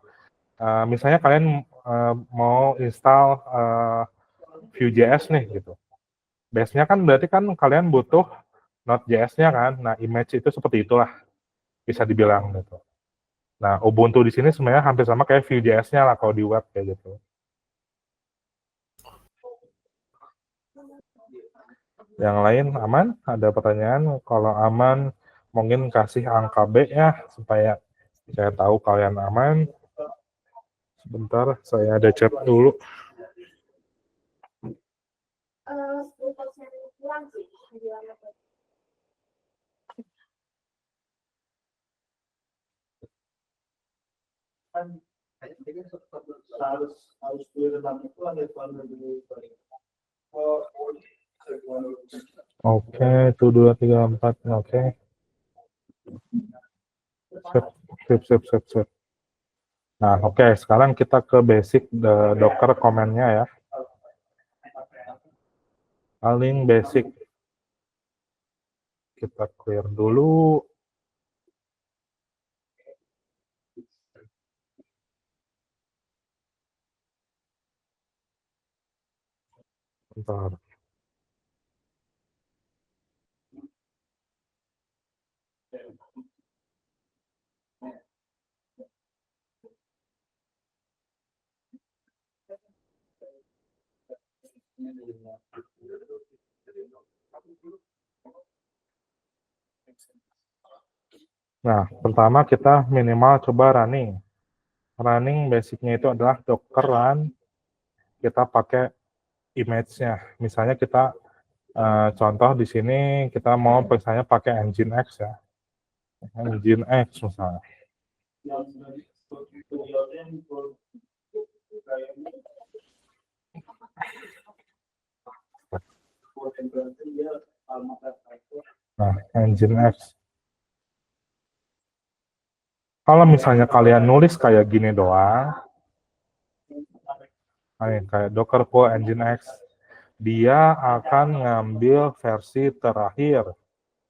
[SPEAKER 1] misalnya kalian mau install Vue.js nih gitu. Base-nya kan berarti kan kalian butuh Node.js-nya kan. Nah, image itu seperti itulah bisa dibilang gitu. Nah, Ubuntu di sini sebenarnya hampir sama kayak Vue.js-nya lah kalau di web kayak gitu. Yang lain aman? Ada pertanyaan? Kalau aman, mungkin kasih angka B ya, supaya saya tahu kalian aman. Sebentar, saya ada chat dulu. Oke, 1, 2, 3, 4, oke. Sip. Nah, oke, sekarang kita ke basic Docker command-nya ya. Paling basic. Kita clear dulu. Bentar. Nah, pertama kita minimal coba running. Running basicnya itu adalah Docker run. Kita pakai image-nya. Misalnya kita contoh di sini kita mau misalnya pakai Nginx ya. Nginx misalnya. Nah, Nginx. Kalau misalnya kalian nulis kayak gini doang, kayak Docker pull Nginx, dia akan ngambil versi terakhir,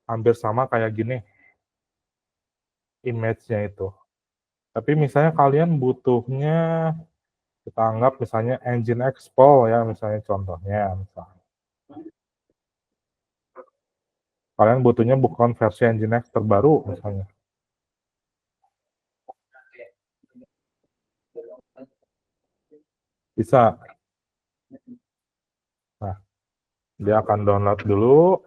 [SPEAKER 1] hampir sama kayak gini, image-nya itu. Tapi misalnya kalian butuhnya, kita anggap misalnya Nginx pull ya, misalnya contohnya. Kalian butuhnya bukan versi Nginx terbaru misalnya. Bisa. Nah, dia akan download dulu.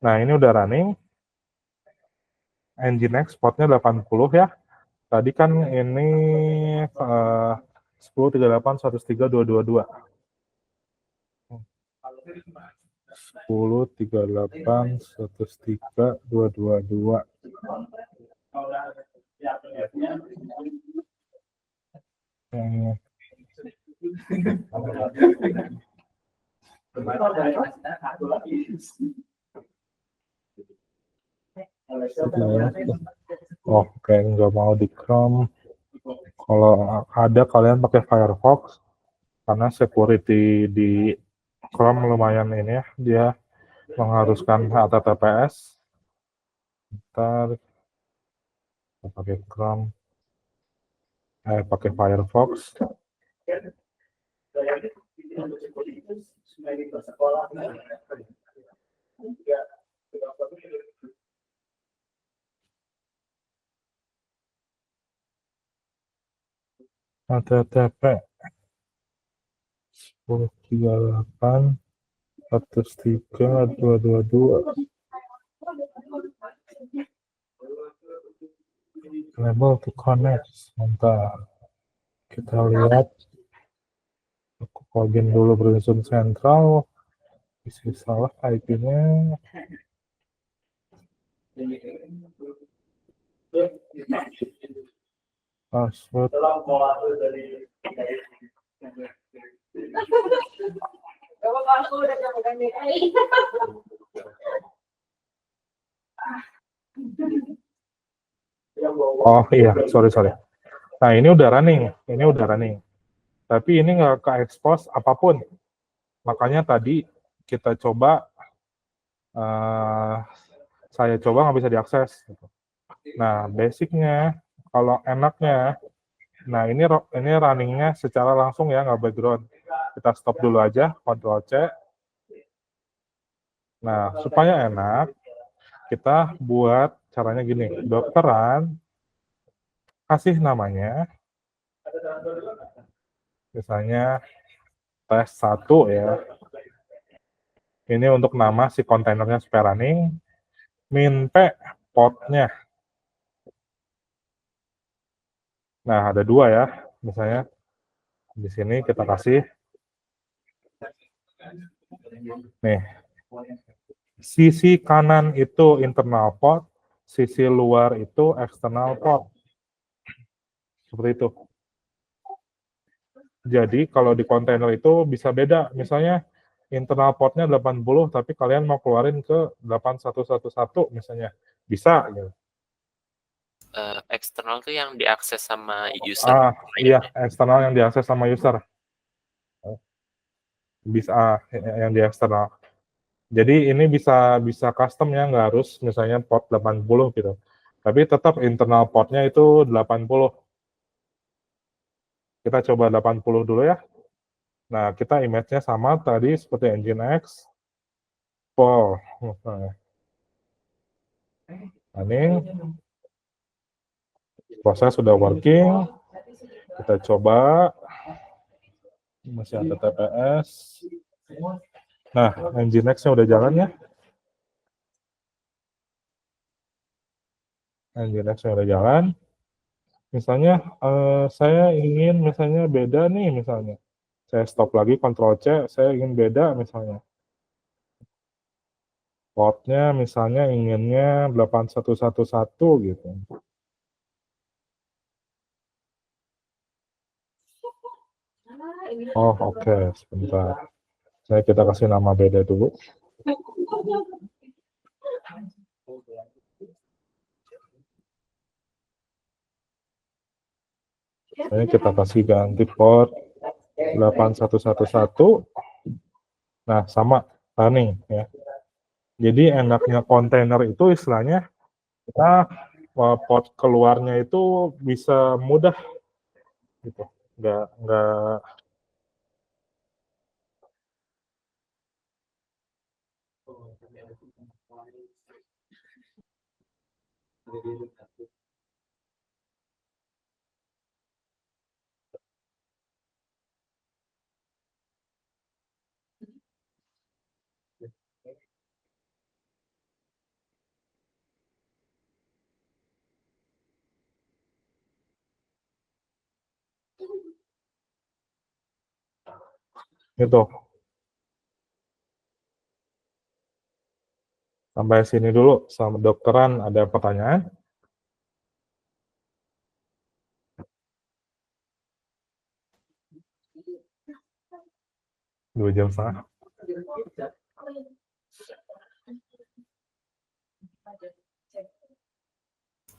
[SPEAKER 1] Nah, ini udah running. Nginx portnya 80 ya. Tadi kan ini 10.38.103.222. 10.38.103.222. Oh, kayak nggak mau di Chrome. Kalau ada kalian pakai Firefox, karena security di Chrome lumayan ini ya, dia mengharuskan HTTPS. Ntar kita pakai Chrome, pakai Firefox. HTTP 10.38.103.222. Enable to connect. Sebentar. Kita lihat. Aku login dulu Brinson Central. Isi salah IP-nya. Password. Oh iya, sorry. Nah, ini udah running. Tapi ini nggak ke-expose apapun. Makanya tadi kita coba, saya coba nggak bisa diakses. Gitu. Nah, basicnya, kalau enaknya, nah ini runningnya secara langsung ya, nggak background. Kita stop dulu aja, Ctrl C. Nah, supaya enak, kita buat caranya gini, dokteran, kasih namanya, misalnya tes 1 ya. Ini untuk nama si kontainernya supaya running, min P portnya. Nah, ada 2 ya, misalnya di sini kita kasih, nih, sisi kanan itu internal port, sisi luar itu external port. Seperti itu. Jadi kalau di kontainer itu bisa beda, misalnya internal portnya 80, tapi kalian mau keluarin ke 8111 misalnya, bisa gitu.
[SPEAKER 2] Eksternal tuh yang diakses sama user.
[SPEAKER 1] Iya, eksternal yang diakses sama user. Bisa yang di eksternal. Jadi ini bisa custom ya, nggak harus misalnya port 80 gitu. Tapi tetap internal portnya itu 80. Kita coba 80 dulu ya. Nah, kita image-nya sama tadi seperti Nginx. Pol. Running. Proses sudah working. Kita coba. Masih ada TPS. Nah, Nginx-nya udah jalan ya. Nginx-nya udah jalan. Misalnya, saya ingin misalnya beda nih misalnya. Saya stop lagi, Ctrl C, saya ingin beda misalnya. Portnya misalnya inginnya 8111 gitu. Oh, oke, sebentar. Kita kasih nama beda dulu. Ini kita kasih ganti port 8111. Nah, sama running ya. Jadi enaknya kontainer itu istilahnya kita port keluarnya itu bisa mudah gitu. Nggak gitu. Sampai sini dulu sama dokteran, ada pertanyaan? 2,5 jam.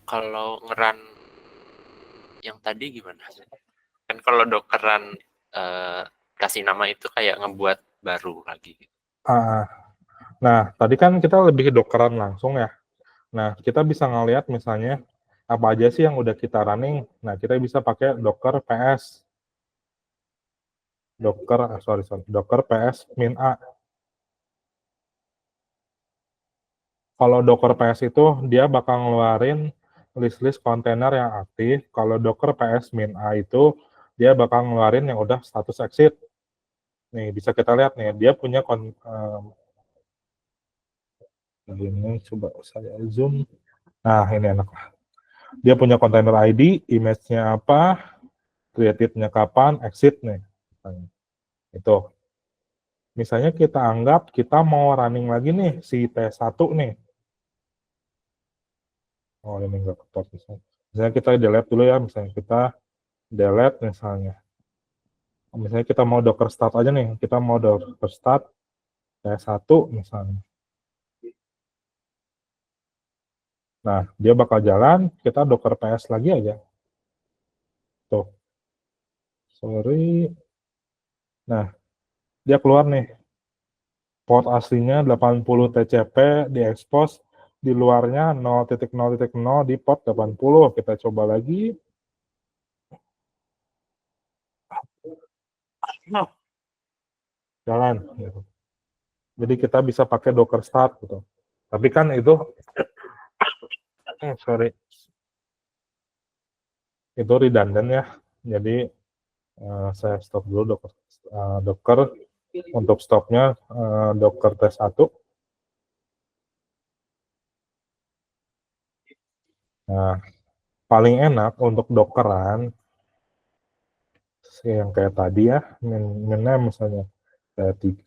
[SPEAKER 2] Kalau ngeran yang tadi gimana? Kan kalau Dockeran kasih nama itu kayak ngebuat baru lagi.
[SPEAKER 1] Nah, tadi kan kita lebih ke Dockeran langsung ya. Nah, kita bisa ngelihat misalnya apa aja sih yang udah kita running. Nah, kita bisa pakai Docker PS. Docker PS min A. Kalau Docker PS itu dia bakal ngeluarin list-list kontainer yang aktif. Kalau Docker PS min A itu dia bakal ngeluarin yang udah status exit. Nih, bisa kita lihat nih, dia punya ini coba saya zoom. Nah, ini enak lah. Dia punya kontainer ID, image-nya apa, created-nya kapan, exit nih. Itu. Misalnya kita anggap kita mau running lagi nih si T1 nih. Oh, ini enggak ketok misalnya. Misalnya kita delete dulu ya, misalnya kita delete misalnya. Misalnya kita mau docker start aja nih, kita mau docker start T1 misalnya. Nah, dia bakal jalan, kita docker PS lagi aja. Tuh. Sorry. Nah, dia keluar nih. Port aslinya 80 TCP diekspos, di luarnya 0.0.0 di port 80. Kita coba lagi. Jalan. Gitu. Jadi kita bisa pakai Docker start gitu. Tapi kan itu, sorry, itu redundant ya. Jadi saya stop dulu Docker. Docker untuk stopnya Docker T1. Nah, paling enak untuk Dockeran yang kayak tadi ya, minnya misalnya T3,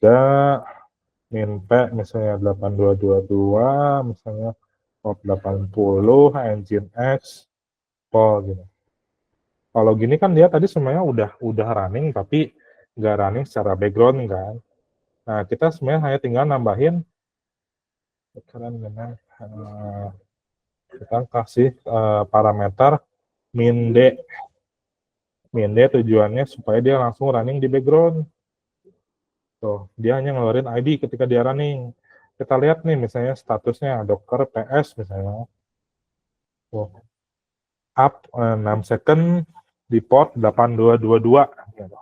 [SPEAKER 1] min P misalnya 8222, misalnya port 80, Engine X, gitu. Kalau gini kan dia tadi semuanya udah running, tapi nggak running secara background kan. Nah, kita sebenarnya hanya tinggal nambahin dengan kita kasih parameter min D. Min D tujuannya supaya dia langsung running di background. Tuh, dia hanya ngeluarin ID ketika dia running. Kita lihat nih misalnya statusnya Docker PS misalnya. Tuh, up 6 second di port 8222. Gitu.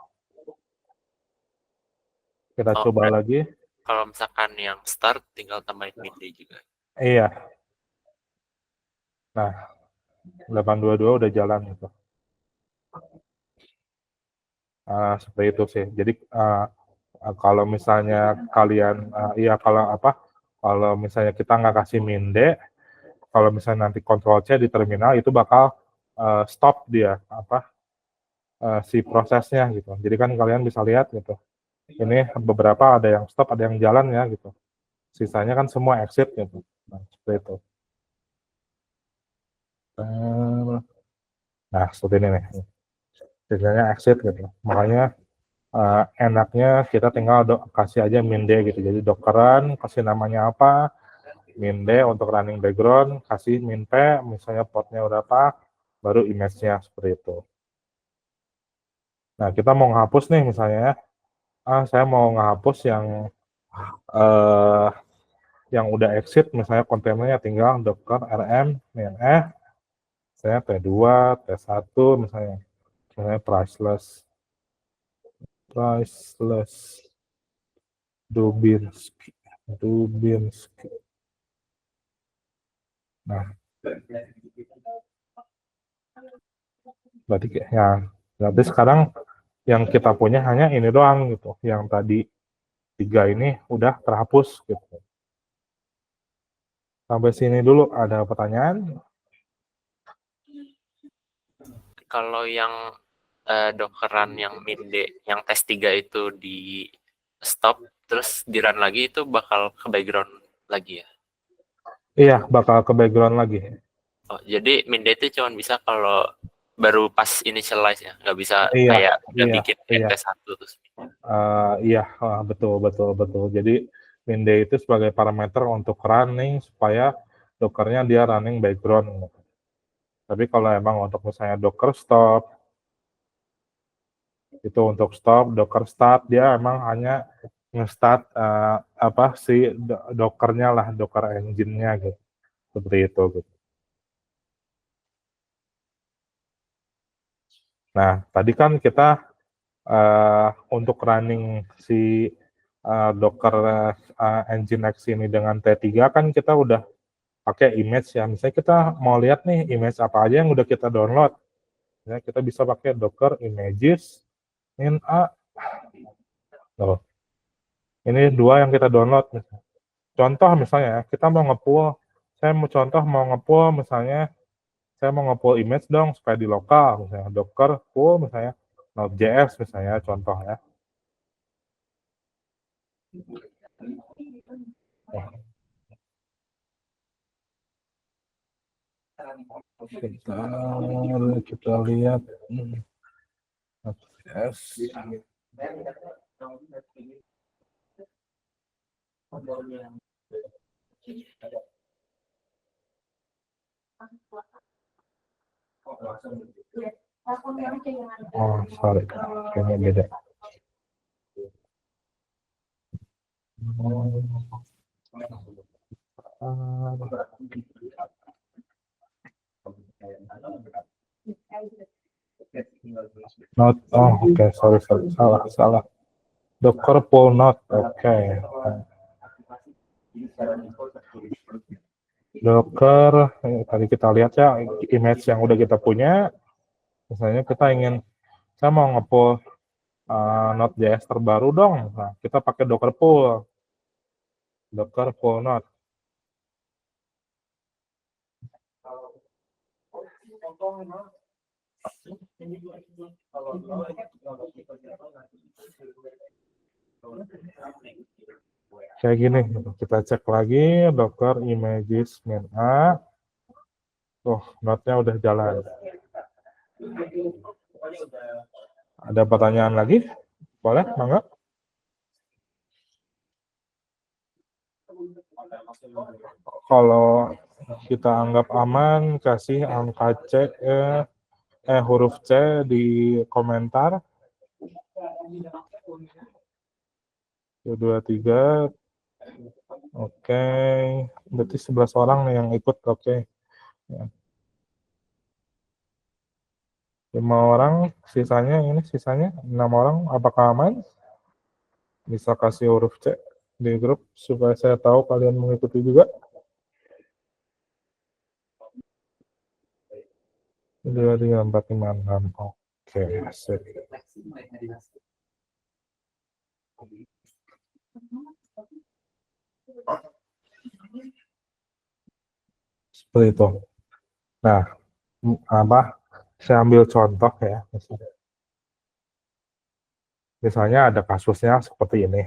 [SPEAKER 1] Kita coba lagi.
[SPEAKER 2] Kalau misalkan yang start tinggal tambahin min D juga.
[SPEAKER 1] Iya. Nah, 822 udah jalan gitu. Seperti itu sih. Jadi kalau misalnya kalian, kalau misalnya kita nggak kasih min D, kalau misalnya nanti Ctrl C di terminal itu bakal stop dia si prosesnya gitu. Jadi kan kalian bisa lihat gitu. Ini beberapa ada yang stop, ada yang jalan ya gitu. Sisanya kan semua exit gitu. Nah, seperti itu. Nah, seperti ini nih. Sisanya exit gitu. Makanya enaknya kita tinggal kasih aja min D gitu. Jadi Dockeran, kasih namanya apa, min D untuk running background, kasih min P, misalnya portnya udah apa, baru image-nya seperti itu. Nah, kita mau ngehapus nih misalnya, saya mau ngehapus yang udah exit, misalnya kontainernya tinggal docker rm min misalnya T2, T1, misalnya priceless, Dubinsky. Nah, berarti sekarang yang kita punya hanya ini doang gitu. Yang tadi 3 ini udah terhapus gitu. Sampai sini dulu, ada pertanyaan?
[SPEAKER 2] Kalau yang Dockeran yang min D, yang tes 3 itu di stop, terus di run lagi itu bakal ke background lagi ya?
[SPEAKER 1] Iya, bakal ke background lagi.
[SPEAKER 2] Oh, jadi min D itu cuma bisa kalau baru pas initialize ya, nggak bisa
[SPEAKER 1] Iya,
[SPEAKER 2] kayak udah
[SPEAKER 1] iya,
[SPEAKER 2] bikin
[SPEAKER 1] iya.
[SPEAKER 2] T1 terus.
[SPEAKER 1] Iya, betul. Jadi min D itu sebagai parameter untuk running supaya Dockernya dia running background. Tapi kalau emang untuk misalnya Docker stop, itu untuk stop, Docker start dia emang hanya nge-start si Dockernya lah, Docker engine-nya gitu. Seperti itu gitu. Nah, tadi kan kita untuk running si Docker Nginx ini dengan T3 kan kita udah pakai image ya. Misalnya kita mau lihat nih image apa aja yang udah kita download. Ya, kita bisa pakai Docker images in A. Tuh. Ini 2 yang kita download. Contoh misalnya kita mau nge-pull, saya mau contoh mau nge-pull misalnya saya mau nge-pull image dong supaya di lokal misalnya Docker pull misalnya Node.js misalnya contoh ya. Kita lihat Node.js. Oh, sorry, kayaknya beda. Not, oh oke, sorry, salah. Docker pull node, oke. Docker, tadi kita lihat ya, image yang udah kita punya, misalnya kita ingin, saya mau nge-pull Node.js terbaru dong, nah, kita pakai Docker pull node. Kayak gini, kita cek lagi Docker images min a. Node-nya udah jalan. Ada pertanyaan lagi? Boleh, mangga. Kalau kita anggap aman, kasih angka C, huruf C di komentar. 23. Oke, berarti 11 orang nih yang ikut, oke. Ya. 5 orang, sisanya 6 orang, apakah aman? Bisa kasih huruf C di grup supaya saya tahu kalian mengikuti juga. 2, 3, 4, 5, 6. Oke, sip. Seperti itu. Nah, saya ambil contoh ya. Misalnya ada kasusnya seperti ini.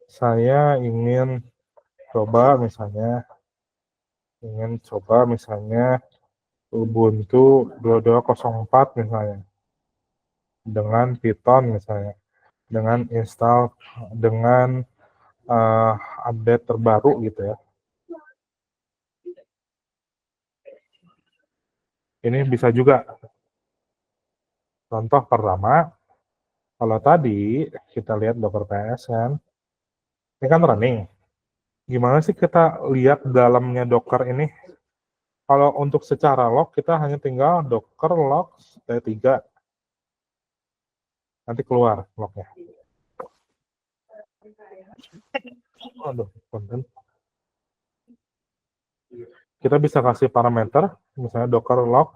[SPEAKER 1] Saya ingin coba misalnya Ubuntu 2204 misalnya dengan Python misalnya, dengan install dengan update terbaru gitu ya. Ini bisa juga. Contoh pertama, kalau tadi kita lihat Docker PS kan, ini kan running. Gimana sih kita lihat dalamnya Docker ini? Kalau untuk secara log, kita hanya tinggal Docker log T3. Nanti keluar lognya. Aduh, konten. Kita bisa kasih parameter, misalnya Docker log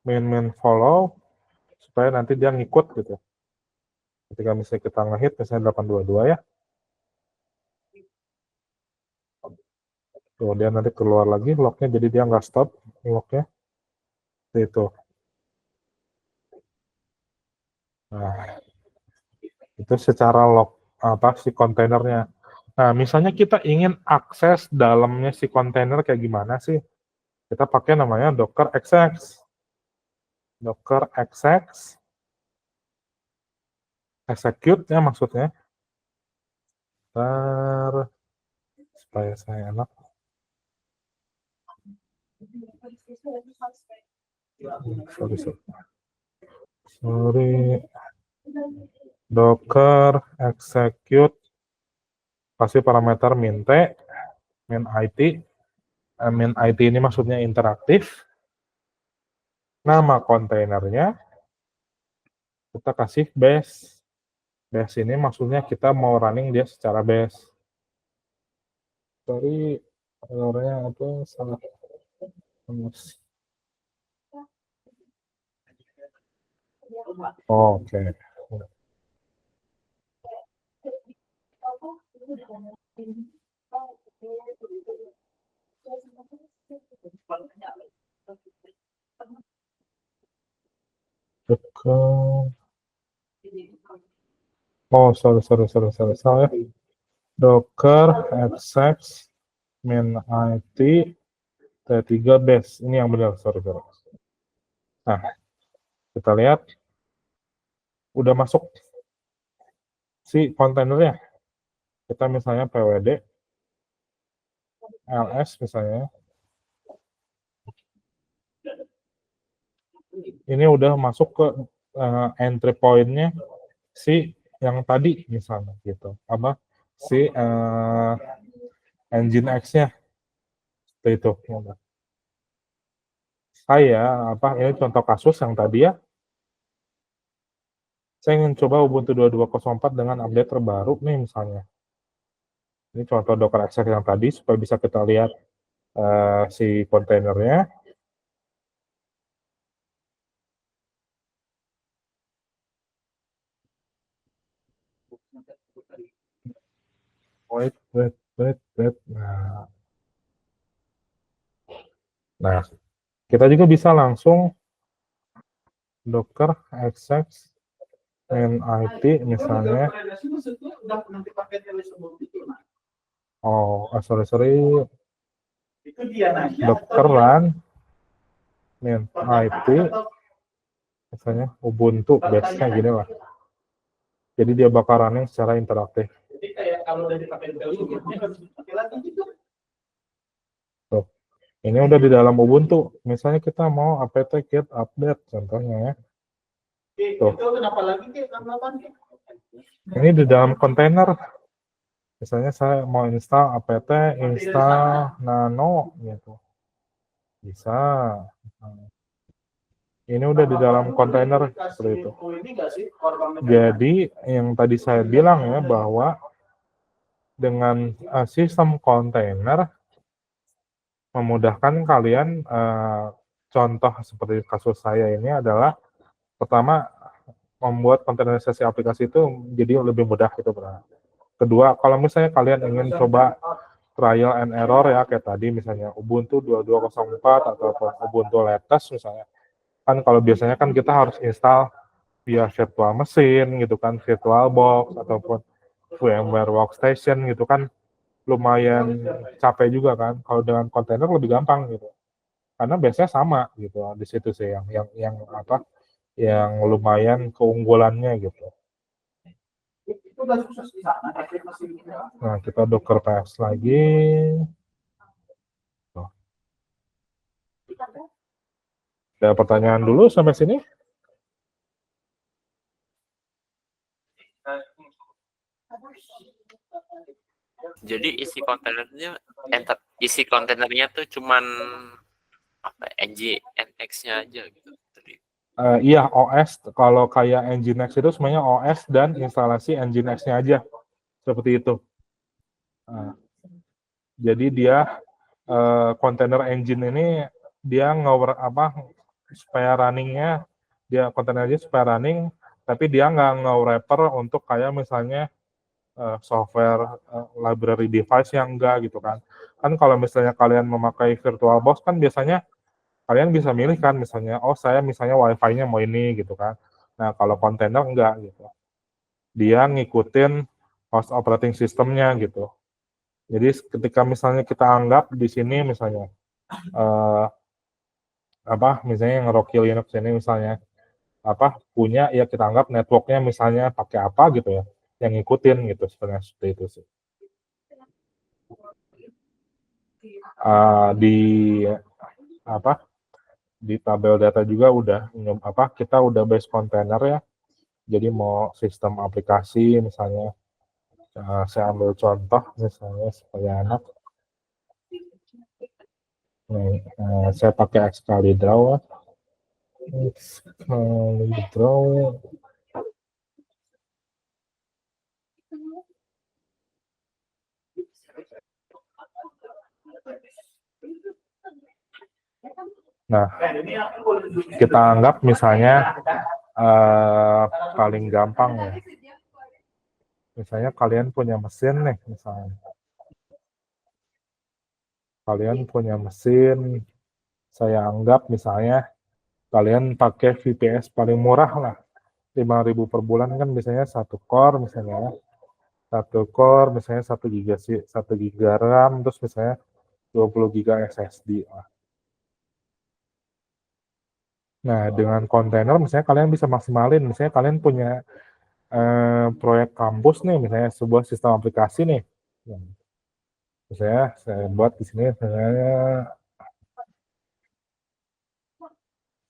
[SPEAKER 1] main follow, supaya nanti dia ngikut gitu. Ketika misalnya kita ngehit, misalnya 822 ya. Tuh, dia nanti keluar lagi lognya, jadi dia nggak stop lognya. Itu. Nah, itu secara log si kontainernya. Nah, misalnya kita ingin akses dalamnya si kontainer kayak gimana sih? Kita pakai namanya Docker exec. Docker exec execute ya maksudnya. Supaya saya enak. Sorry. Docker execute, kasih parameter min t, min it. Min it ini maksudnya interaktif. Nama kontainernya kita kasih base. Base ini maksudnya kita mau running dia secara base. Sorry, errornya apa? Salah. Oke. Oh, sorry. Salah ya. Docker exec min it T3 base. Ini yang benar, sorry. Nah, kita lihat udah masuk si kontainernya. Kita misalnya pwd ls misalnya. ini udah masuk ke entry point-nya si yang tadi misalnya gitu, apa si Nginx-nya seperti itu. Saya ini contoh kasus yang tadi ya. Saya ingin coba Ubuntu 22.04 dengan update terbaru nih misalnya. Ini contoh Docker Exec yang tadi supaya bisa kita lihat si kontainernya. Wait. Nah, kita juga bisa langsung Docker Exec NIT misalnya. Sorry. Docker run NIT misalnya Ubuntu base-nya gini lah. Jadi dia bakal running secara interaktif. Tuh. Ini udah di dalam Ubuntu. Misalnya kita mau apt-get update contohnya ya. Tuh. Ini di dalam kontainer. Misalnya saya mau install apt install nano gitu. Bisa. Ini udah di dalam kontainer seperti itu. Jadi yang tadi saya bilang ya bahwa dengan sistem kontainer memudahkan kalian, contoh seperti kasus saya ini adalah pertama membuat kontainerisasi aplikasi itu jadi lebih mudah gitu. Kedua, kalau misalnya kalian ingin coba trial and error ya kayak tadi misalnya Ubuntu 22.04 atau Ubuntu latest misalnya. Kan kalau biasanya kan kita harus install via virtual machine gitu kan, VirtualBox ataupun VMware Workstation gitu kan lumayan capek juga kan. Kalau dengan kontainer lebih gampang gitu. Karena biasanya sama gitu di situ sih yang lumayan keunggulannya gitu. Nah, kita Docker PS lagi. Tuh. Ada pertanyaan dulu sampai sini?
[SPEAKER 2] Jadi isi kontainernya tuh cuman apa Nginx-nya aja gitu tadi.
[SPEAKER 1] Iya, OS. Kalau kayak Nginx itu semuanya OS dan instalasi Nginx-nya aja. Seperti itu. Jadi dia kontainer engine ini dia supaya runningnya dia kontainer aja supaya running, tapi dia nggak nge-wrapper untuk kayak misalnya software library device yang enggak gitu kan. Kan kalau misalnya kalian memakai VirtualBox kan biasanya kalian bisa milih kan misalnya, saya misalnya Wi-Fi-nya mau ini gitu kan. Nah, kalau kontainer enggak gitu. Dia ngikutin host operating system-nya gitu. Jadi ketika misalnya kita anggap di sini misalnya misalnya yang Rocky Linux ini misalnya punya ya kita anggap networknya misalnya pakai apa gitu ya, yang ngikutin gitu sebenarnya seperti itu sih. Di tabel data juga udah kita udah base container ya. Jadi mau sistem aplikasi misalnya saya ambil contoh misalnya supaya anak. Nih, saya pakai Excalidraw. Nah, kita anggap misalnya paling gampang ya. Misalnya kalian punya mesin nih, misalnya. Kalian punya mesin, saya anggap misalnya kalian pakai VPS paling murah lah. 5.000 per bulan kan biasanya satu core misalnya. Satu core misalnya 1 giga RAM, terus misalnya 20 giga SSD lah. Nah, dengan kontainer misalnya kalian bisa maksimalin, misalnya kalian punya proyek kampus nih, misalnya sebuah sistem aplikasi nih. Misalnya saya buat di sini misalnya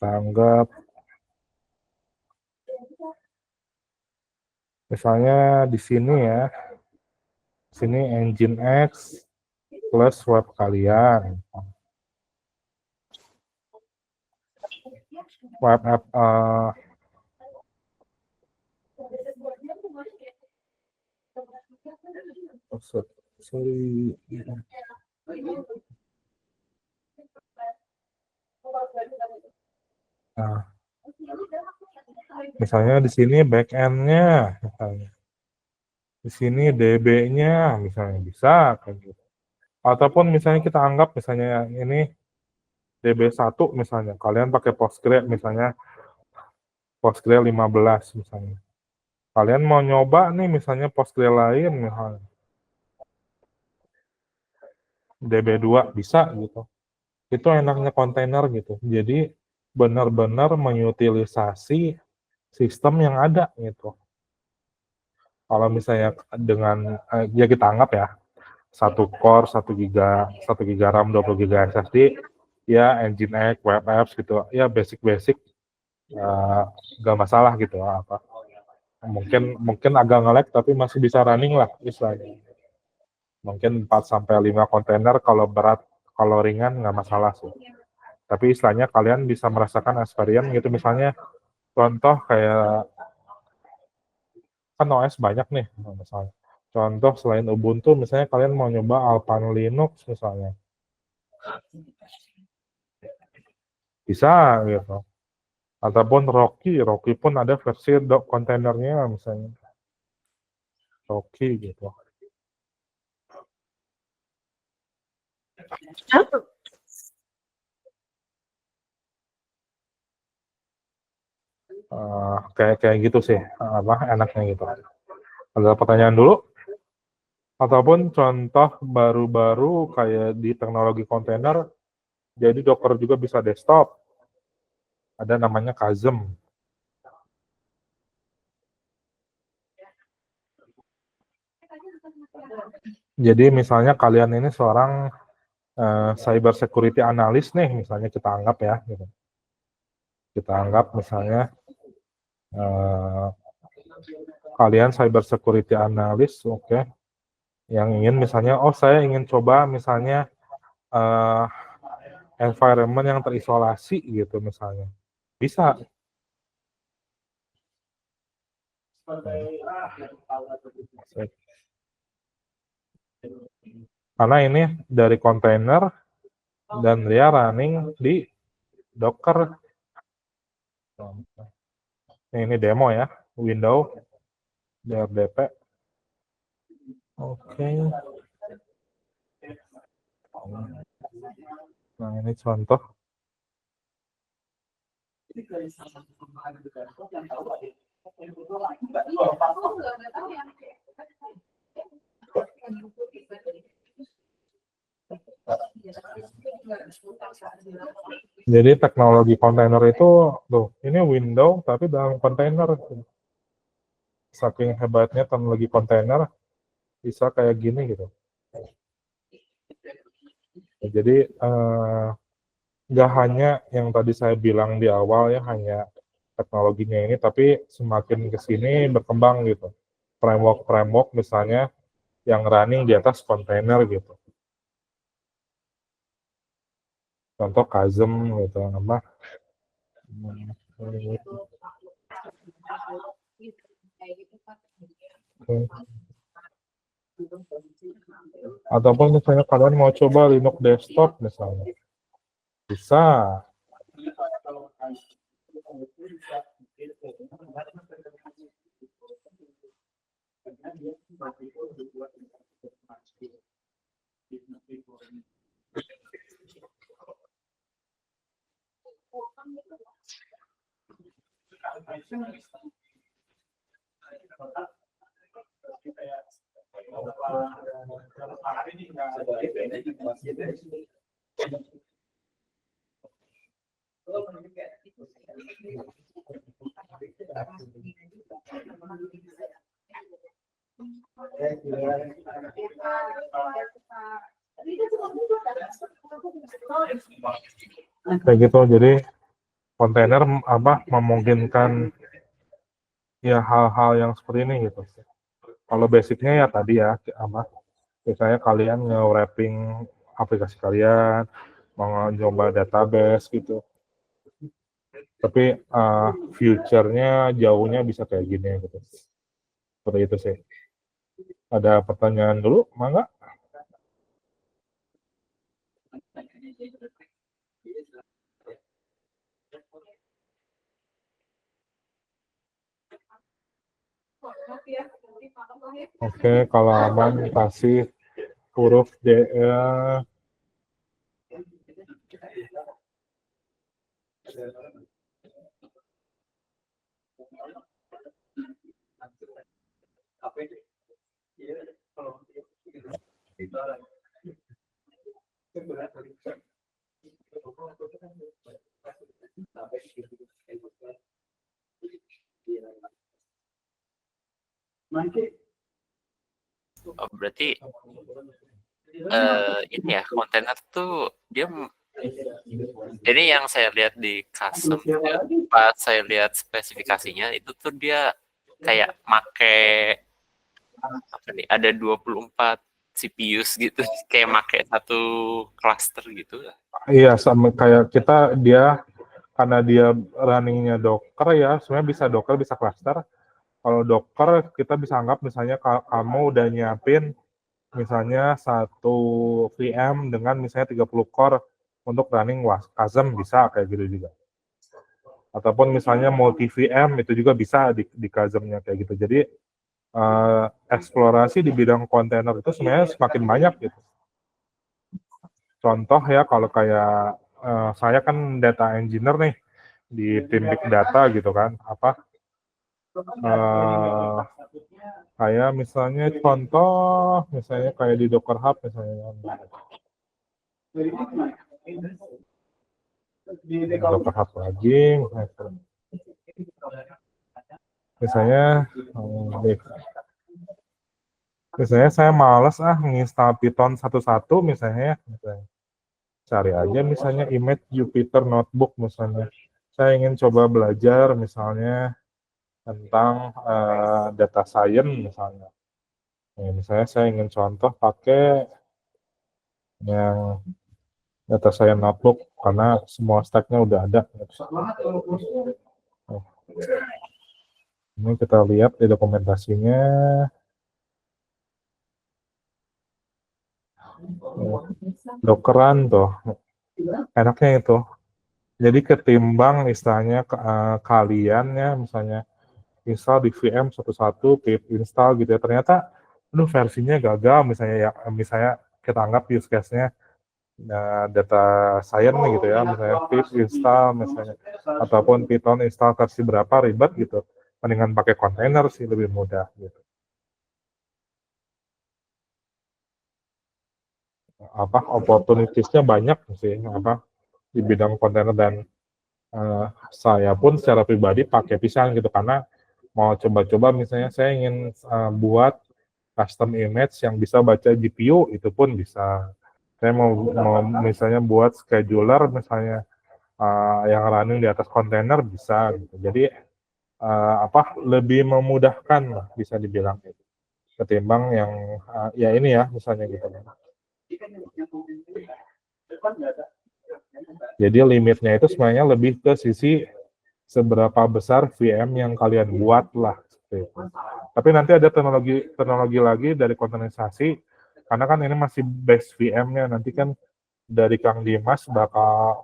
[SPEAKER 1] tanggap Misalnya di sini ya, sini Nginx plus web kalian. Web app sorry. Nah, misalnya di sini backend-nya, misalnya di sini DB-nya, misalnya bisa kayak gitu. Ataupun misalnya kita anggap misalnya ini DB1 misalnya, kalian pakai Postgre misalnya Postgre 15 misalnya. Kalian mau nyoba nih misalnya Postgre lain misalnya DB2 bisa gitu. Itu enaknya kontainer gitu. Jadi benar-benar mengutilisasi sistem yang ada gitu. Kalau misalnya dengan ya kita anggap ya 1 core 1 giga RAM 20 giga SSD ya Nginx, web apps gitu ya basic nggak masalah gitu apa mungkin agak nge-lag tapi masih bisa running lah istilahnya. Mungkin 4 sampai 5 kontainer kalau berat, kalau ringan nggak masalah sih. Tapi istilahnya kalian bisa merasakan experience gitu misalnya contoh kayak kan OS banyak nih misalnya. Contoh selain Ubuntu misalnya kalian mau nyoba Alpine Linux misalnya. Bisa gitu. Ataupun Rocky pun ada versi kontainernya misalnya. Rocky gitu. Kayak gitu sih apa enaknya gitu. Ada pertanyaan dulu? Ataupun contoh baru-baru kayak di teknologi kontainer, jadi Docker juga bisa desktop. Ada namanya Chasm. Jadi misalnya kalian ini seorang cyber security analyst nih, misalnya kita anggap ya. Gitu. Kita anggap misalnya kalian cyber security analyst, oke. Yang ingin misalnya, saya ingin coba misalnya environment yang terisolasi gitu misalnya. Bisa. Karena ini dari kontainer dan dia running di Docker. Ini demo ya, Windows DRDP. Oke. Nah, ini contoh. Jadi teknologi kontainer itu, tuh, ini Windows tapi dalam kontainer. Saking hebatnya teknologi kontainer, bisa kayak gini gitu. Jadi nggak hanya yang tadi saya bilang di awal ya, hanya teknologinya ini, tapi semakin ke sini berkembang gitu. Framework misalnya yang running di atas kontainer gitu. Contoh Chasm gitu, apa? Ataupun misalnya kalian mau coba Linux desktop misalnya, bisa. Kayak gitu, jadi kontainer memungkinkan ya hal-hal yang seperti ini gitu. Kalau basicnya ya tadi ya, misalnya kalian nge-wrapping aplikasi kalian, mau nyoba database gitu. Tapi future-nya jauhnya bisa kayak gini gitu. Seperti itu sih. Ada pertanyaan dulu, Mangga? Oke, kalau aman kasih huruf D ya.
[SPEAKER 2] Oh, berarti ini ya kontainer tuh dia ini yang saya lihat di custom ya, pas saya lihat spesifikasinya itu tuh dia kayak make apa nih ada 24 CPUs gitu kayak make satu cluster gitu.
[SPEAKER 1] Iya, sama kayak dia karena dia runningnya Docker ya, sebenarnya bisa Docker, bisa cluster. Kalau Docker kita bisa anggap misalnya kamu udah nyiapin misalnya satu VM dengan misalnya 30 core untuk running Wasm bisa kayak gitu juga. Ataupun misalnya multi VM itu juga bisa di Kasm-nya kayak gitu. Jadi eksplorasi di bidang kontainer itu sebenarnya semakin banyak gitu. Contoh ya kalau kayak saya kan data engineer nih di tim big data gitu kan, kayak misalnya contoh misalnya kayak di Docker Hub misalnya Docker Hub lagi misalnya misalnya saya males menginstal Python satu-satu misalnya cari aja misalnya image Jupyter Notebook misalnya saya ingin coba belajar misalnya tentang data science misalnya. Misalnya saya ingin contoh pakai yang data science notebook karena semua stack-nya udah ada. Ini kita lihat di dokumentasinya. Dockeran tuh, enaknya itu. Jadi ketimbang istilahnya kalian ya misalnya install di VM satu-satu, pip install gitu ya, ternyata versinya gagal misalnya kita anggap use case-nya data science gitu ya, misalnya pip install misalnya, ataupun Python install versi berapa ribet gitu, mendingan pakai kontainer sih lebih mudah gitu. Opportunities-nya banyak sih di bidang kontainer dan saya pun secara pribadi pakai pisang gitu karena mau coba-coba misalnya saya ingin buat custom image yang bisa baca GPU itu pun bisa. Saya mau misalnya buat scheduler misalnya yang running di atas kontainer bisa gitu. Jadi lebih memudahkan lah bisa dibilang gitu. Ketimbang yang ya ini ya misalnya gitu. Jadi limitnya itu sebenarnya lebih ke sisi seberapa besar VM yang kalian buat lah. Tapi nanti ada teknologi lagi dari kontainerisasi, karena kan ini masih base VM-nya, nanti kan dari Kang Dimas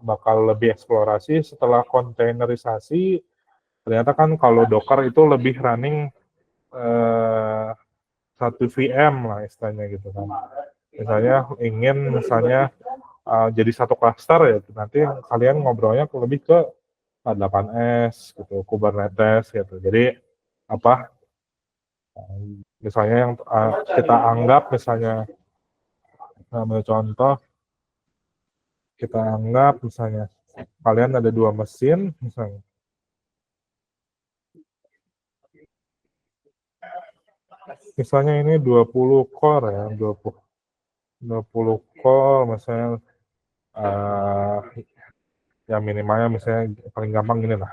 [SPEAKER 1] bakal lebih eksplorasi setelah kontainerisasi. Ternyata kan kalau Docker itu lebih running satu VM lah istilahnya gitu kan. Misalnya misalnya jadi satu cluster ya, nanti kalian ngobrolnya lebih ke A8S gitu, Kubernetes gitu. Jadi misalnya yang kita anggap misalnya ambil contoh kita anggap misalnya kalian ada 2 mesin misalnya ini 20 core ya 20 core misalnya yang minimalnya misalnya paling gampang gini lah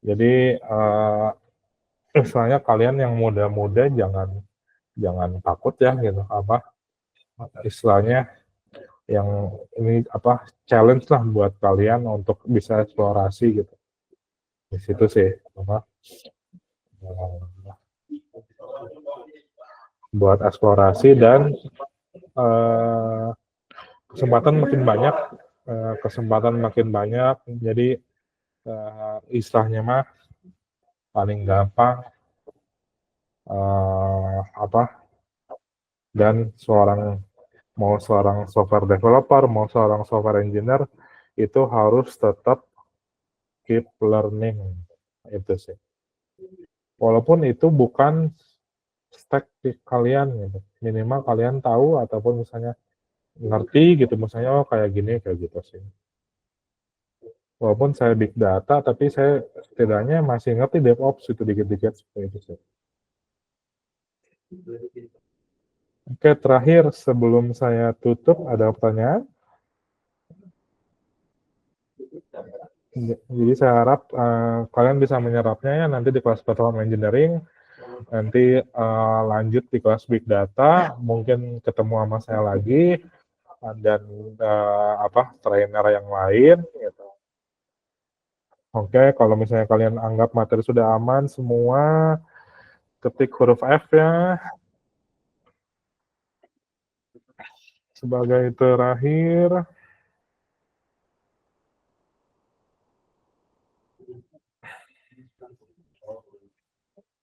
[SPEAKER 1] Jadi misalnya kalian yang muda-muda jangan takut ya gitu, apa istilahnya yang ini apa challenge lah buat kalian untuk bisa eksplorasi gitu. Di situ sih apa buat eksplorasi dan eh, kesempatan makin banyak. Jadi istilahnya mah paling gampang apa dan mau seorang software developer, mau seorang software engineer itu harus tetap keep learning itu sih. Walaupun itu bukan stack kalian gitu. Minimal kalian tahu ataupun misalnya ngerti gitu misalnya oh kayak gini kayak gitu sih. Walaupun saya big data tapi saya setidaknya masih ngerti DevOps itu dikit-dikit seperti itu sih. Oke, terakhir sebelum saya tutup ada pertanyaan. Jadi saya harap kalian bisa menyerapnya ya nanti di kelas platform engineering, nanti lanjut di kelas big data, mungkin ketemu sama saya lagi dan trainer yang lain. Gitu. Oke, kalau misalnya kalian anggap materi sudah aman semua, ketik huruf F ya sebagai terakhir.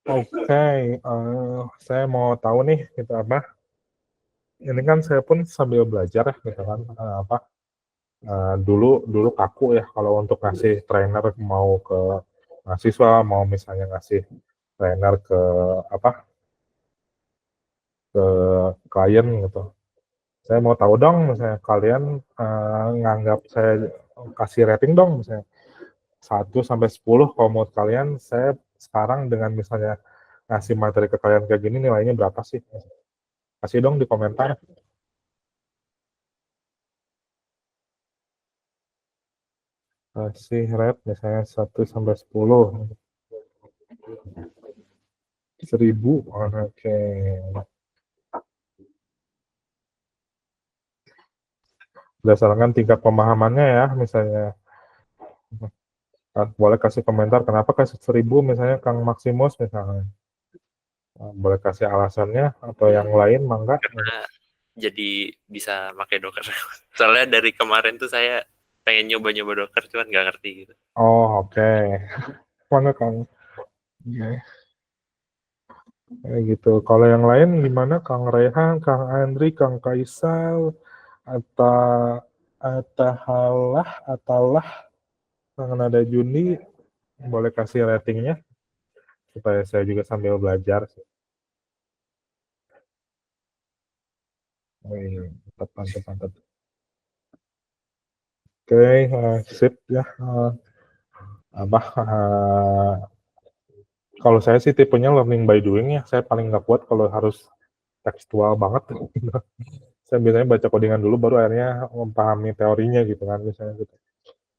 [SPEAKER 1] Oke, saya mau tahu nih gitu apa. Ini kan saya pun sambil belajar ya, gitu kan dulu kaku ya kalau untuk ngasih trainer mau ke mahasiswa, mau misalnya ngasih trainer ke ke klien gitu. Saya mau tahu dong, misalnya kalian nganggap saya kasih rating dong, misalnya 1 sampai 10 kalau menurut kalian saya sekarang dengan misalnya ngasih materi ke kalian kayak gini nilainya berapa sih? Kasih dong di komentar. Kasih rate misalnya 1 sampai 10. 1000. Oke. Berdasarkan tingkat pemahamannya ya, misalnya boleh kasih komentar kenapa kasih 1000 misalnya Kang Maximus misalnya. Boleh kasih alasannya atau yang lain mangga.
[SPEAKER 2] Karena jadi bisa pakai Docker. Soalnya dari kemarin tuh saya pengen nyoba-nyoba Docker cuman nggak ngerti gitu.
[SPEAKER 1] Oh, oke. Mangga Kang. Okay. Gitu. Kalau yang lain gimana Kang Rehan, Kang Andri, Kang Kaisal, atalah Kang Nada Juni, boleh kasih ratingnya supaya saya juga sambil belajar. Oh, iya. Mantap. Oke, sip ya. Kalau saya sih tipenya learning by doing ya. Saya paling nggak kuat kalau harus tekstual banget. Saya biasanya baca codingan dulu baru akhirnya memahami teorinya gitu kan misalnya gitu.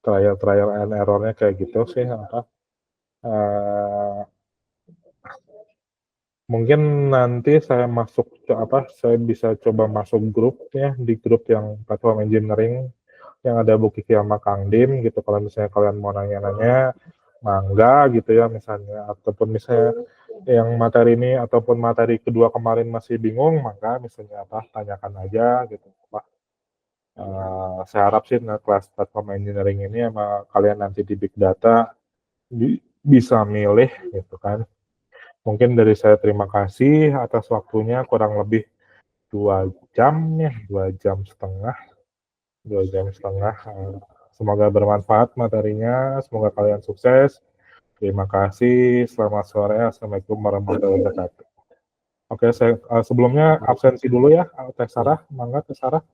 [SPEAKER 1] Trial and error-nya kayak gitu sih mungkin nanti saya bisa coba masuk grup ya di grup yang platform engineering yang ada Bu Kiki sama Kang Dim gitu kalau misalnya kalian mau nanya-nanya mangga gitu ya misalnya ataupun misalnya yang materi ini ataupun materi kedua kemarin masih bingung maka misalnya tanyakan aja gitu saya harap sih kelas platform engineering ini sama kalian nanti di big data bisa milih gitu kan. Mungkin dari saya terima kasih atas waktunya kurang lebih 2 jam ya, 2 jam setengah. Semoga bermanfaat materinya, semoga kalian sukses. Terima kasih, selamat sore, Assalamualaikum warahmatullahi wabarakatuh. Oke, saya sebelumnya absensi dulu ya, Teh Sarah, mangga Teh Sarah.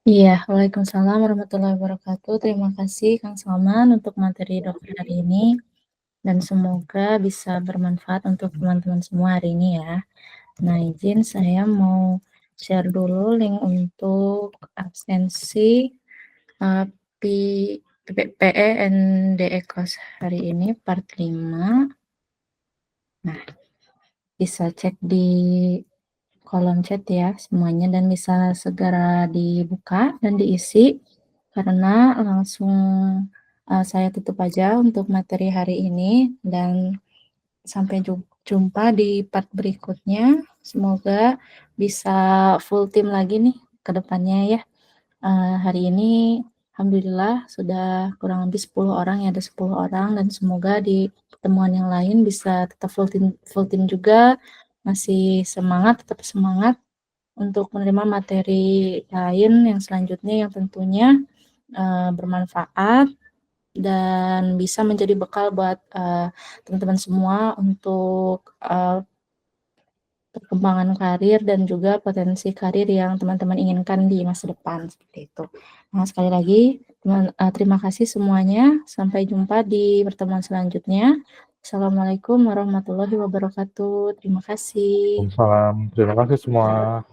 [SPEAKER 5] Iya, Waalaikumsalam warahmatullahi wabarakatuh. Terima kasih Kang Salman untuk materi Docker hari ini dan semoga bisa bermanfaat untuk teman-teman semua hari ini ya. Nah, izin saya mau share dulu link untuk absensi PENDE kelas hari ini part 5. Nah, bisa cek di kolom chat ya semuanya dan bisa segera dibuka dan diisi karena langsung saya tutup aja untuk materi hari ini dan sampai jumpa di part berikutnya. Semoga bisa full tim lagi nih ke depannya ya. Hari ini alhamdulillah sudah kurang lebih 10 orang ya, ada 10 orang dan semoga di pertemuan yang lain bisa tetap full tim juga, masih semangat, tetap semangat untuk menerima materi lain yang selanjutnya yang tentunya bermanfaat dan bisa menjadi bekal buat teman-teman semua untuk perkembangan karir dan juga potensi karir yang teman-teman inginkan di masa depan seperti itu. Nah, sekali lagi terima kasih semuanya. Sampai jumpa di pertemuan selanjutnya. Assalamualaikum warahmatullahi wabarakatuh. Terima kasih.
[SPEAKER 1] Waalaikumsalam. Terima kasih semua.